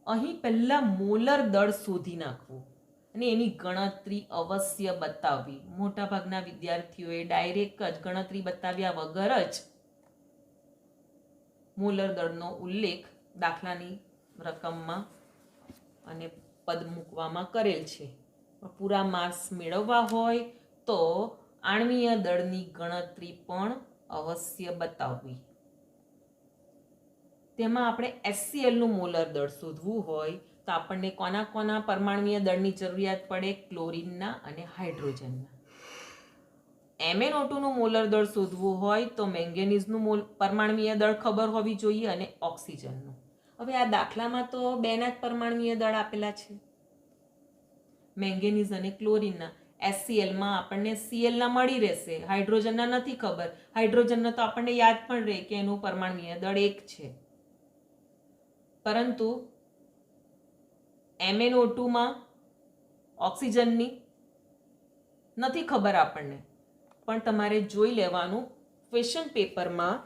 અહીં પહેલા મોલર દળ શોધી નાખવું અને એની ગણતરી અવશ્ય બતાવવી. મોટાભાગના વિદ્યાર્થીઓએ ડાયરેક્ટ જ ગણતરી બતાવ્યા વગર જ મોલર દળનો ઉલ્લેખ દાખલાની રકમમાં અને પદ મૂકવામાં કરેલ છે. પૂરા માર્ક્સ મેળવવા હોય તો આણ્વીય દળની ગણતરી પણ અવશ્ય બતાવવી. તેમાં આપણે HCl નું મોલર દળ શોધવું હોય તો આપણને કોના કોના પરમાણ્વીય દળની જરૂરિયાત પડે? ક્લોરીનના અને હાઇડ્રોજનના. MnO2 નું મોલર દળ શોધવું હોય તો મેંગેનીઝનું પરમાણ્વીય દળ ખબર હોવી જોઈએ અને ઓક્સિજનનું. હવે આ દાખલામાં તો બેના જ પરમાણ્વીય દળ આપેલા છે, મેંગેનીઝ અને ક્લોરીનના. HCl માં આપણને Cl ના મળી રહેશે, હાઇડ્રોજનના નથી ખબર. હાઇડ્રોજનના તો આપણને યાદ પણ રહે કે એનું પરમાણ્વીય દળ 1 છે. પરંતુ MnO2 માં ઓક્સિજનની નથી ખબર આપણને, પણ તમારે જોઈ લેવાનું. ક્વેશ્ચન પેપરમાં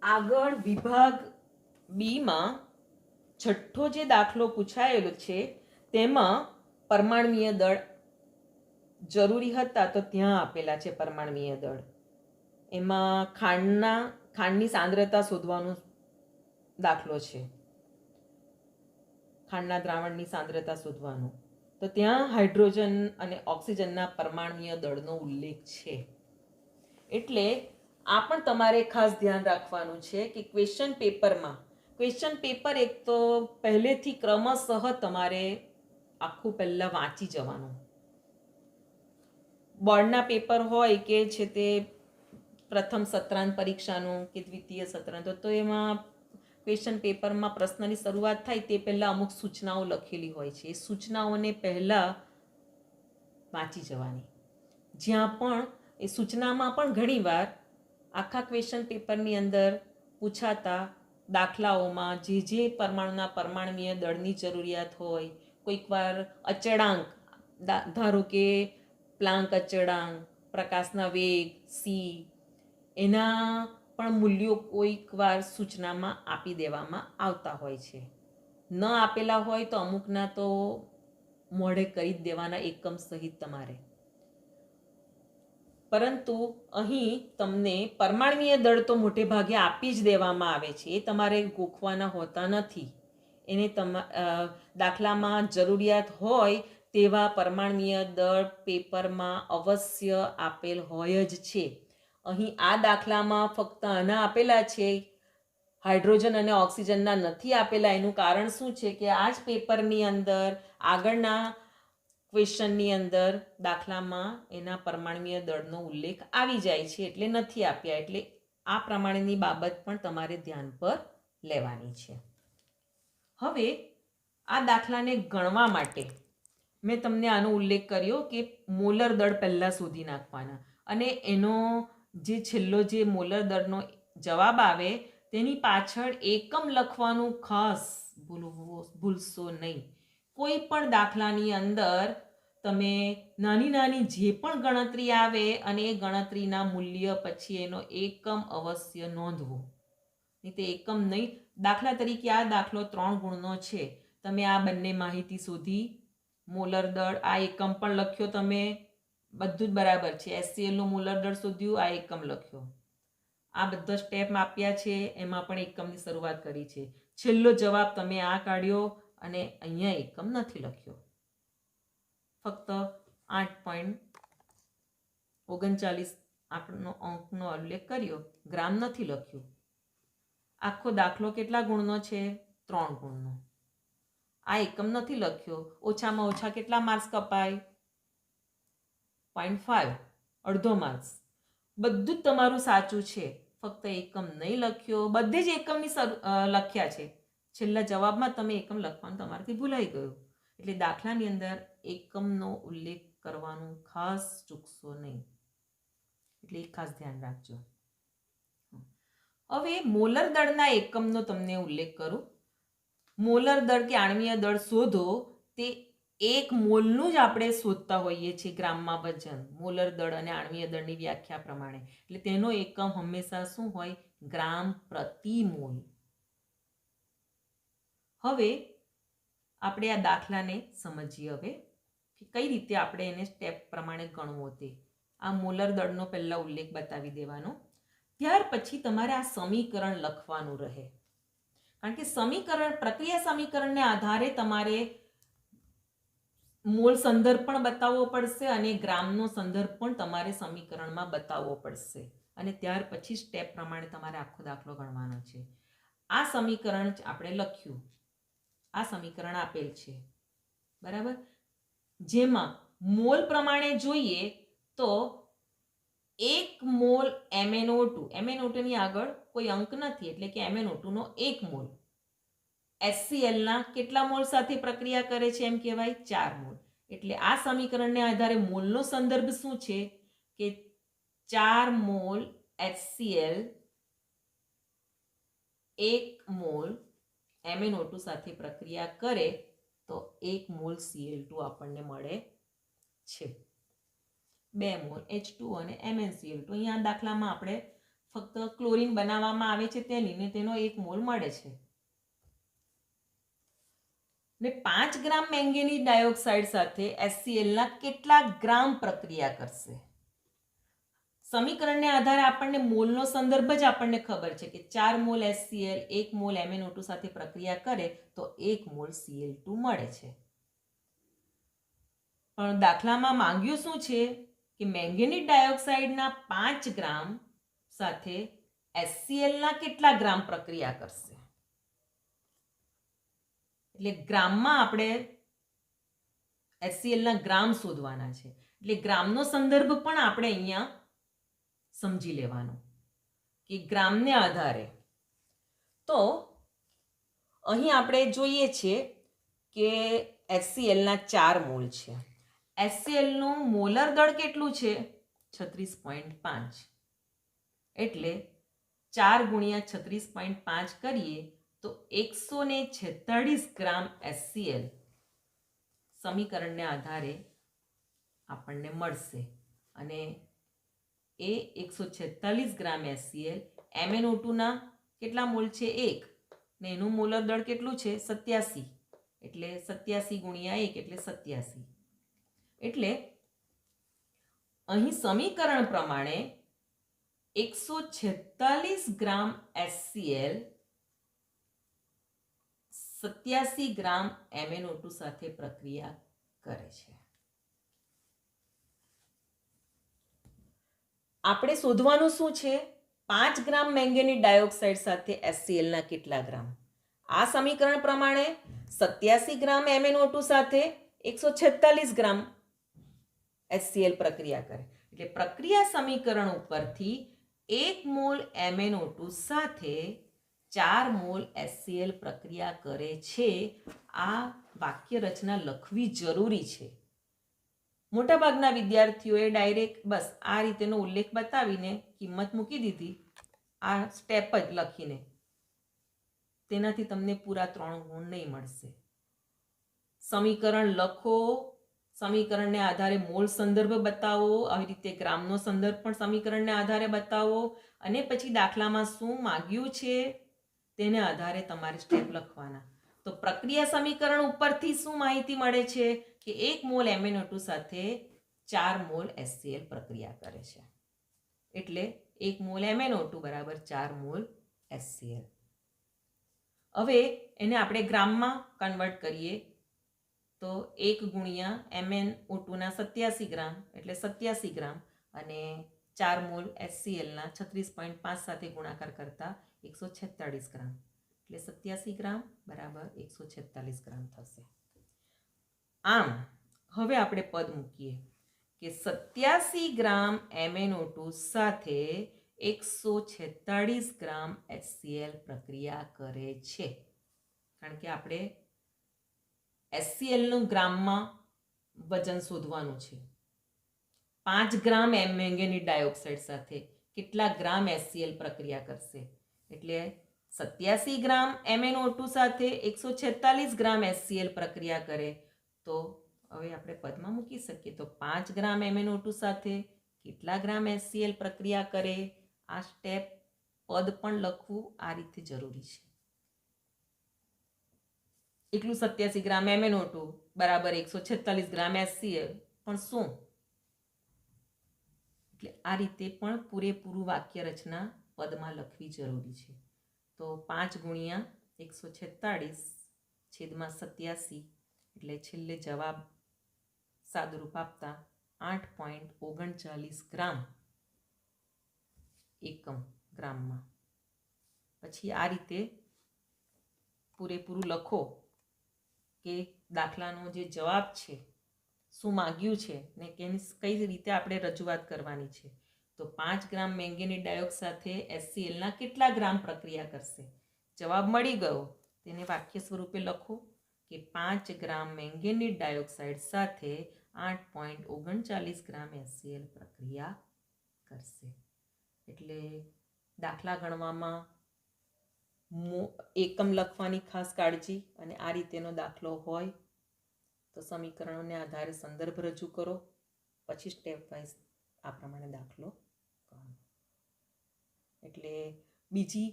આગળ વિભાગ બી માં છઠ્ઠો જે દાખલો પૂછાયેલો છે તેમાં પરમાણ્વીય દળ જરૂરી હતા તો ત્યાં આપેલા છે પરમાણ્વીય દળ. એમાં ખાંડની સાંદ્રતા શોધવાનો દાખલો છે, ખાંડના દ્રાવણની સાંદ્રતા શોધવાનો. તો ત્યાં હાઇડ્રોજન અને ઓક્સિજનના પરમાણ્વીય દળનો ઉલ્લેખ છે. એટલે આ પણ તમારે ખાસ ધ્યાન રાખવાનું છે કે ક્વેશ્ચન પેપર એક તો પહેલેથી ક્રમશઃ તમારે આખું પહેલાં વાંચી જવાનું. બોર્ડના પેપર હોય કે છે તે પ્રથમ સત્રાંત પરીક્ષાનું કે દ્વિતીય સત્રાંત, તો એમાં ક્વેશ્ચન પેપરમાં પ્રશ્નની શરૂઆત થાય તે પહેલાં અમુક સૂચનાઓ લખેલી હોય છે. એ સૂચનાઓને પહેલાં વાંચી જવાની. જ્યાં પણ એ સૂચનામાં પણ ઘણીવાર આખા ક્વેશ્ચન પેપરની અંદર પૂછાતા દાખલાઓમાં જે પરમાણુના પરમાણ્વીય દળની જરૂરિયાત હોય, કોઈક વાર અચળાંક, ધારો કે પ્લાન્ક અચળાંક, પ્રકાશના વેગ c, એના પણ મૂલ્યો કોઈક વાર સૂચનામાં આપી દેવામાં આવતા હોય છે. ન આપેલા હોય તો અમુકના તો મોઢે કરી જ દેવાના એકમ સહિત તમારે. પરંતુ અહીં તમને પરમાણ્વીય દળ તો મોટે ભાગે આપી જ દેવામાં આવે છે, એ તમારે ગોખવાના હોતા નથી. એને દાખલામાં જરૂરિયાત હોય તેવા પરમાણ્વીય દળ પેપરમાં અવશ્ય આપેલ હોય જ છે. અહીં આ દાખલામાં ફક્ત આના આપેલા છે, હાઇડ્રોજન અને ઓક્સિજનના નથી આપેલા. એનું કારણ શું છે કે આ જ પેપરની અંદર આગળના ક્વેશ્ચનની અંદર દાખલામાં એના પરમાણ્વીય દળનો ઉલ્લેખ આવી જાય છે, એટલે નથી આપ્યા. એટલે આ પ્રમાણેની બાબત પણ તમારે ધ્યાન પર લેવાની છે. હવે આ દાખલાને ગણવા માટે મેં તમને આનો ઉલ્લેખ કર્યો કે મોલર દળ પહેલાં શોધી નાખવાના અને એનો જે છેલ્લો જે મોલર દળનો જવાબ આવે તેની પાછળ એકમ લખવાનું ખાસ ભૂલશો નહીં. કોઈ પણ દાખલાની અંદર તમે નાની નાની જે પણ ગણતરી આવે અને એ ગણતરીના મૂલ્ય પછી એનો એકમ અવશ્ય નોંધવો. નહીં તે એકમ નહીં. દાખલા તરીકે આ દાખલો 3 ગુણનો છે. તમે આ બંને માહિતી શોધી, મોલર દળ, આ એકમ પણ લખ્યો તમે, બધું જ બરાબર છે. HClનું મોલર દળ શોધ્યું, આ એકમ લખ્યો. આ બધા સ્ટેપ આપ્યા છે, એમાં પણ એકમની શરૂઆત કરી છે. છેલ્લો જવાબ તમે આ કાઢ્યો અને અહીંયા એકમ નથી લખ્યો. ફક્ત 8.39 આપણો અંકનો ઉલ્લેખ કર્યો, ગ્રામ નથી લખ્યું. આખો દાખલો કેટલા ગુણનો છે? 3 ગુણનો. આ એકમ નથી લખ્યો. ઓછામાં ઓછા કેટલા માર્ક્સ કપાય? 0.5, અડધો માર્ક્સ. બધું જ તમારું સાચું છે, ફક્ત એકમ નહીં લખ્યો. બધે જ એકમની લખ્યા છે. છેલ્લા જવાબમાં તમે એકમ લખવાનું તમારાથી ભૂલાઈ ગયું. એટલે દાખલાની અંદર એકમનો ઉલ્લેખ કરવાનું ખાસ ચૂકશો નહીં. એટલે એ ખાસ ધ્યાન રાખજો. હવે મોલર દળના એકમનો તમને ઉલ્લેખ કરું. મોલર દળ કે આણ્વીય દળ શોધો તે 1 મોલનું જ આપણે શોધતા હોઈએ છીએ ગ્રામમાં વજન. મોલર દળ અને આણ્વીય દળની વ્યાખ્યા પ્રમાણે. એટલે તેનો એકમ હંમેશા શું હોય? ગ્રામ પ્રતિ મોલ. હવે આપણે આ દાખલાને સમજીએ હવે કે કઈ રીતે આપણે એને સ્ટેપ પ્રમાણે ગણવો તે. આ મોલર દળનો પહેલા ઉલ્લેખ બતાવી દેવાનો. ત્યાર પછી તમારે આ સમીકરણ લખવાનું રહે. કારણ કે પ્રક્રિયા સમીકરણને આધારે તમારે મોલ સંદર્ભ પણ બતાવવો પડશે અને ગ્રામનો સંદર્ભ પણ તમારે સમીકરણમાં બતાવવો પડશે. અને ત્યાર પછી સ્ટેપ પ્રમાણે તમારે આખો દાખલો ગણવાનો છે. આ સમીકરણ આપણે લખ્યું. આ સમીકરણ આપેલ છે, બરાબર. જેમાં મોલ પ્રમાણે જોઈએ તો 1 મોલ MnO2, MnO2 ની આગળ કોઈ અંક નથી એટલે કે MnO2 નો 1 મોલ HClના કેટલા મોલ સાથે પ્રક્રિયા કરે છે? એમ કહેવાય 4 મોલ. એટલે આ સમીકરણને આધારે મોલનો સંદર્ભ શું છે કે 4 મોલ HCl 1 મોલ MnO2 સાથે પ્રક્રિયા કરે તો 1 મોલ Cl2 આપણને મળે છે. 2 મોલ H2 અને MnCl2. અહીંયા દાખલામાં આપણે ફક્ત ક્લોરીન બનાવવામાં આવે છે તેનો 1 મોલ મળે છે. ને 5 ગ્રામ મેંગેનીઝ ડાયોક્સાઇડ સાથે HClના કેટલા ગ્રામ પ્રક્રિયા કરશે? સમીકરણને આધારે આપણને મોલનો સંદર્ભ જ આપણને ખબર છે કે 4 મોલ HCl 1 મોલ MnO2 સાથે પ્રક્રિયા કરે તો 1 મોલ Cl2 મળે છે. પણ દાખલામાં માંગ્યું શું છે કે મેંગેનીઝ ડાયોક્સાઇડના 5 ગ્રામ સાથે HClના કેટલા ગ્રામ પ્રક્રિયા કરશે? એટલે ગ્રામમાં આપણે HClના ગ્રામ શોધવાના છે. એટલે ગ્રામનો સંદર્ભ પણ આપણે અહીંયા સમજી લેવાનો કે ગ્રામને આધારે. તો અહીં આપણે જોઈએ છીએ કે HClના 4 મોલ છે. HClનું મોલર દળ કેટલું છે? 36.5. એટલે 4 ગુણ્યા 36.5 કરીએ તો 146 ગ્રામ HCl સમીકરણને આધારે આપણને મળશે. અને એ 146 ગ્રામ HCl MnO2ના કેટલા મોલ છે? 1. ને એનું મોલર દળ કેટલું છે? 87. એટલે 87 ગુણ્યા 1 એટલે 87. એટલે અહીં સમીકરણ પ્રમાણે 146 ગ્રામ HCl 87 ગ્રામ MnO2 સાથે પ્રક્રિયા કરે છે. આપણે શોધવાનું શું છે? 5 ગ્રામ મેંગેનીઝ ડાયોક્સાઇડ સાથે HClના કેટલા ગ્રામ? આ સમીકરણ પ્રમાણે 87 ગ્રામ MnO2 સાથે 146 ગ્રામ HCl પ્રક્રિયા કરે. એટલે પ્રક્રિયા સમીકરણ ઉપરથી 1 મોલ MnO2 સાથે 4 મોલ HCl પ્રક્રિયા કરે છે, આ વાક્ય રચના લખવી જરૂરી છે. મોટાભાગના વિદ્યાર્થીઓએ ડાયરેક્ટ બસ આ રીતેનો ઉલ્લેખ બતાવીને કિંમત મૂકી દીધી, આ સ્ટેપ જ લખીને. તેનાથી તમને પૂરા 3 ગુણ નહીં મળશે. સમીકરણ લખો, સમીકરણને આધારે મોલ સંદર્ભ બતાવો, આવી રીતે ગ્રામનો સંદર્ભ પણ સમીકરણને આધારે બતાવો, અને પછી દાખલામાં શું માગ્યું છે તેને આધારે તમારે સ્ટેપ લખવાના. તો પ્રક્રિયા સમીકરણ ઉપરથી શું માહિતી મળે છે કે 1 મોલ MnO2 સાથે 4 મોલ HCl પ્રક્રિયા કરે છે. એટલે 1 મોલ MnO2 બરાબર 4 મોલ HCl. હવે એને આપણે ગ્રામમાં કન્વર્ટ કરીએ તો 1 ગુણ્યા MnO2 ના 87 ગ્રામ એટલે 87 ગ્રામ, અને 4 મોલ HClના 36.5 સાથે ગુણાકાર કરતા 146 ગ્રામ, એટલે 87 ગ્રામ બરાબર 146 ગ્રામ થશે. આમ હવે આપણે પદ મૂકીએ કે 87 ગ્રામ MnO2 સાથે 146 ગ્રામ HCl પ્રક્રિયા કરે છે. કારણ કે આપણે HCl નું ગ્રામમાં વજન શોધવાનું છે. 5 ગ્રામ મેંગેનીઝ ડાયોક્સાઇડ સાથે કેટલા ગ્રામ HCl પ્રક્રિયા કરશે, એટલે 87 ગ્રામ MnO2 સાથે 146 ગ્રામ HCl પ્રક્રિયા કરે, તો હવે આપણે પદમાં મૂકી શકીએ. તો 5 ગ્રામ MnO2 સાથે કેટલા ગ્રામ HCl પ્રક્રિયા કરે, આ સ્ટેપ પદ પણ લખવું આ રીતે જરૂરી છે. એટલું 87 ગ્રામ MnO2 બરાબર 146 ગ્રામ HCl પણ શું, એટલે આ રીતે પણ પૂરેપૂરું વાક્ય રચના પદમાં લખવી જરૂરી છે. તો 5 ગુણ્યા 146 છેદમાં 87 એટલે છેલ્લે જવાબ સાદુરૂપ આપતા 8.39 ગ્રામ એકમ ગ્રામમાં. પછી આ રીતે પૂરેપૂરું લખો કે દાખલાનો જે જવાબ છે, શું માગ્યું છે ને કઈ રીતે આપણે રજૂઆત કરવાની છે. તો 5 ગ્રામ મેંગેનીઝ ડાયોક્સાઇડ સાથે HClના કેટલા ગ્રામ પ્રક્રિયા કરશે, જવાબ મળી ગયો. તેને વાક્ય સ્વરૂપે લખો કે 5 ગ્રામ મેંગેનીઝ ડાયોક્સાઇડ સાથે 8.39 ગ્રામ HCl પ્રક્રિયા કરશે. એટલે દાખલા ગણવામાં એકમ લખવાની ખાસ કાળજી, અને આ રીતેનો દાખલો હોય તો સમીકરણોને આધારે સંદર્ભ રજૂ કરો, પછી સ્ટેપ વાઇઝ આ પ્રમાણે દાખલો કરો. એટલે બીજી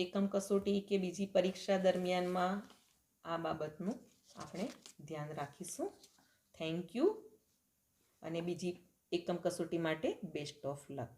એકમ કસોટી કે બીજી પરીક્ષા દરમિયાનમાં આ બાબતનું આપણે ધ્યાન રાખીશું. થેન્ક યુ, અને બીજી એકમ કસોટી માટે બેસ્ટ ઓફ લક.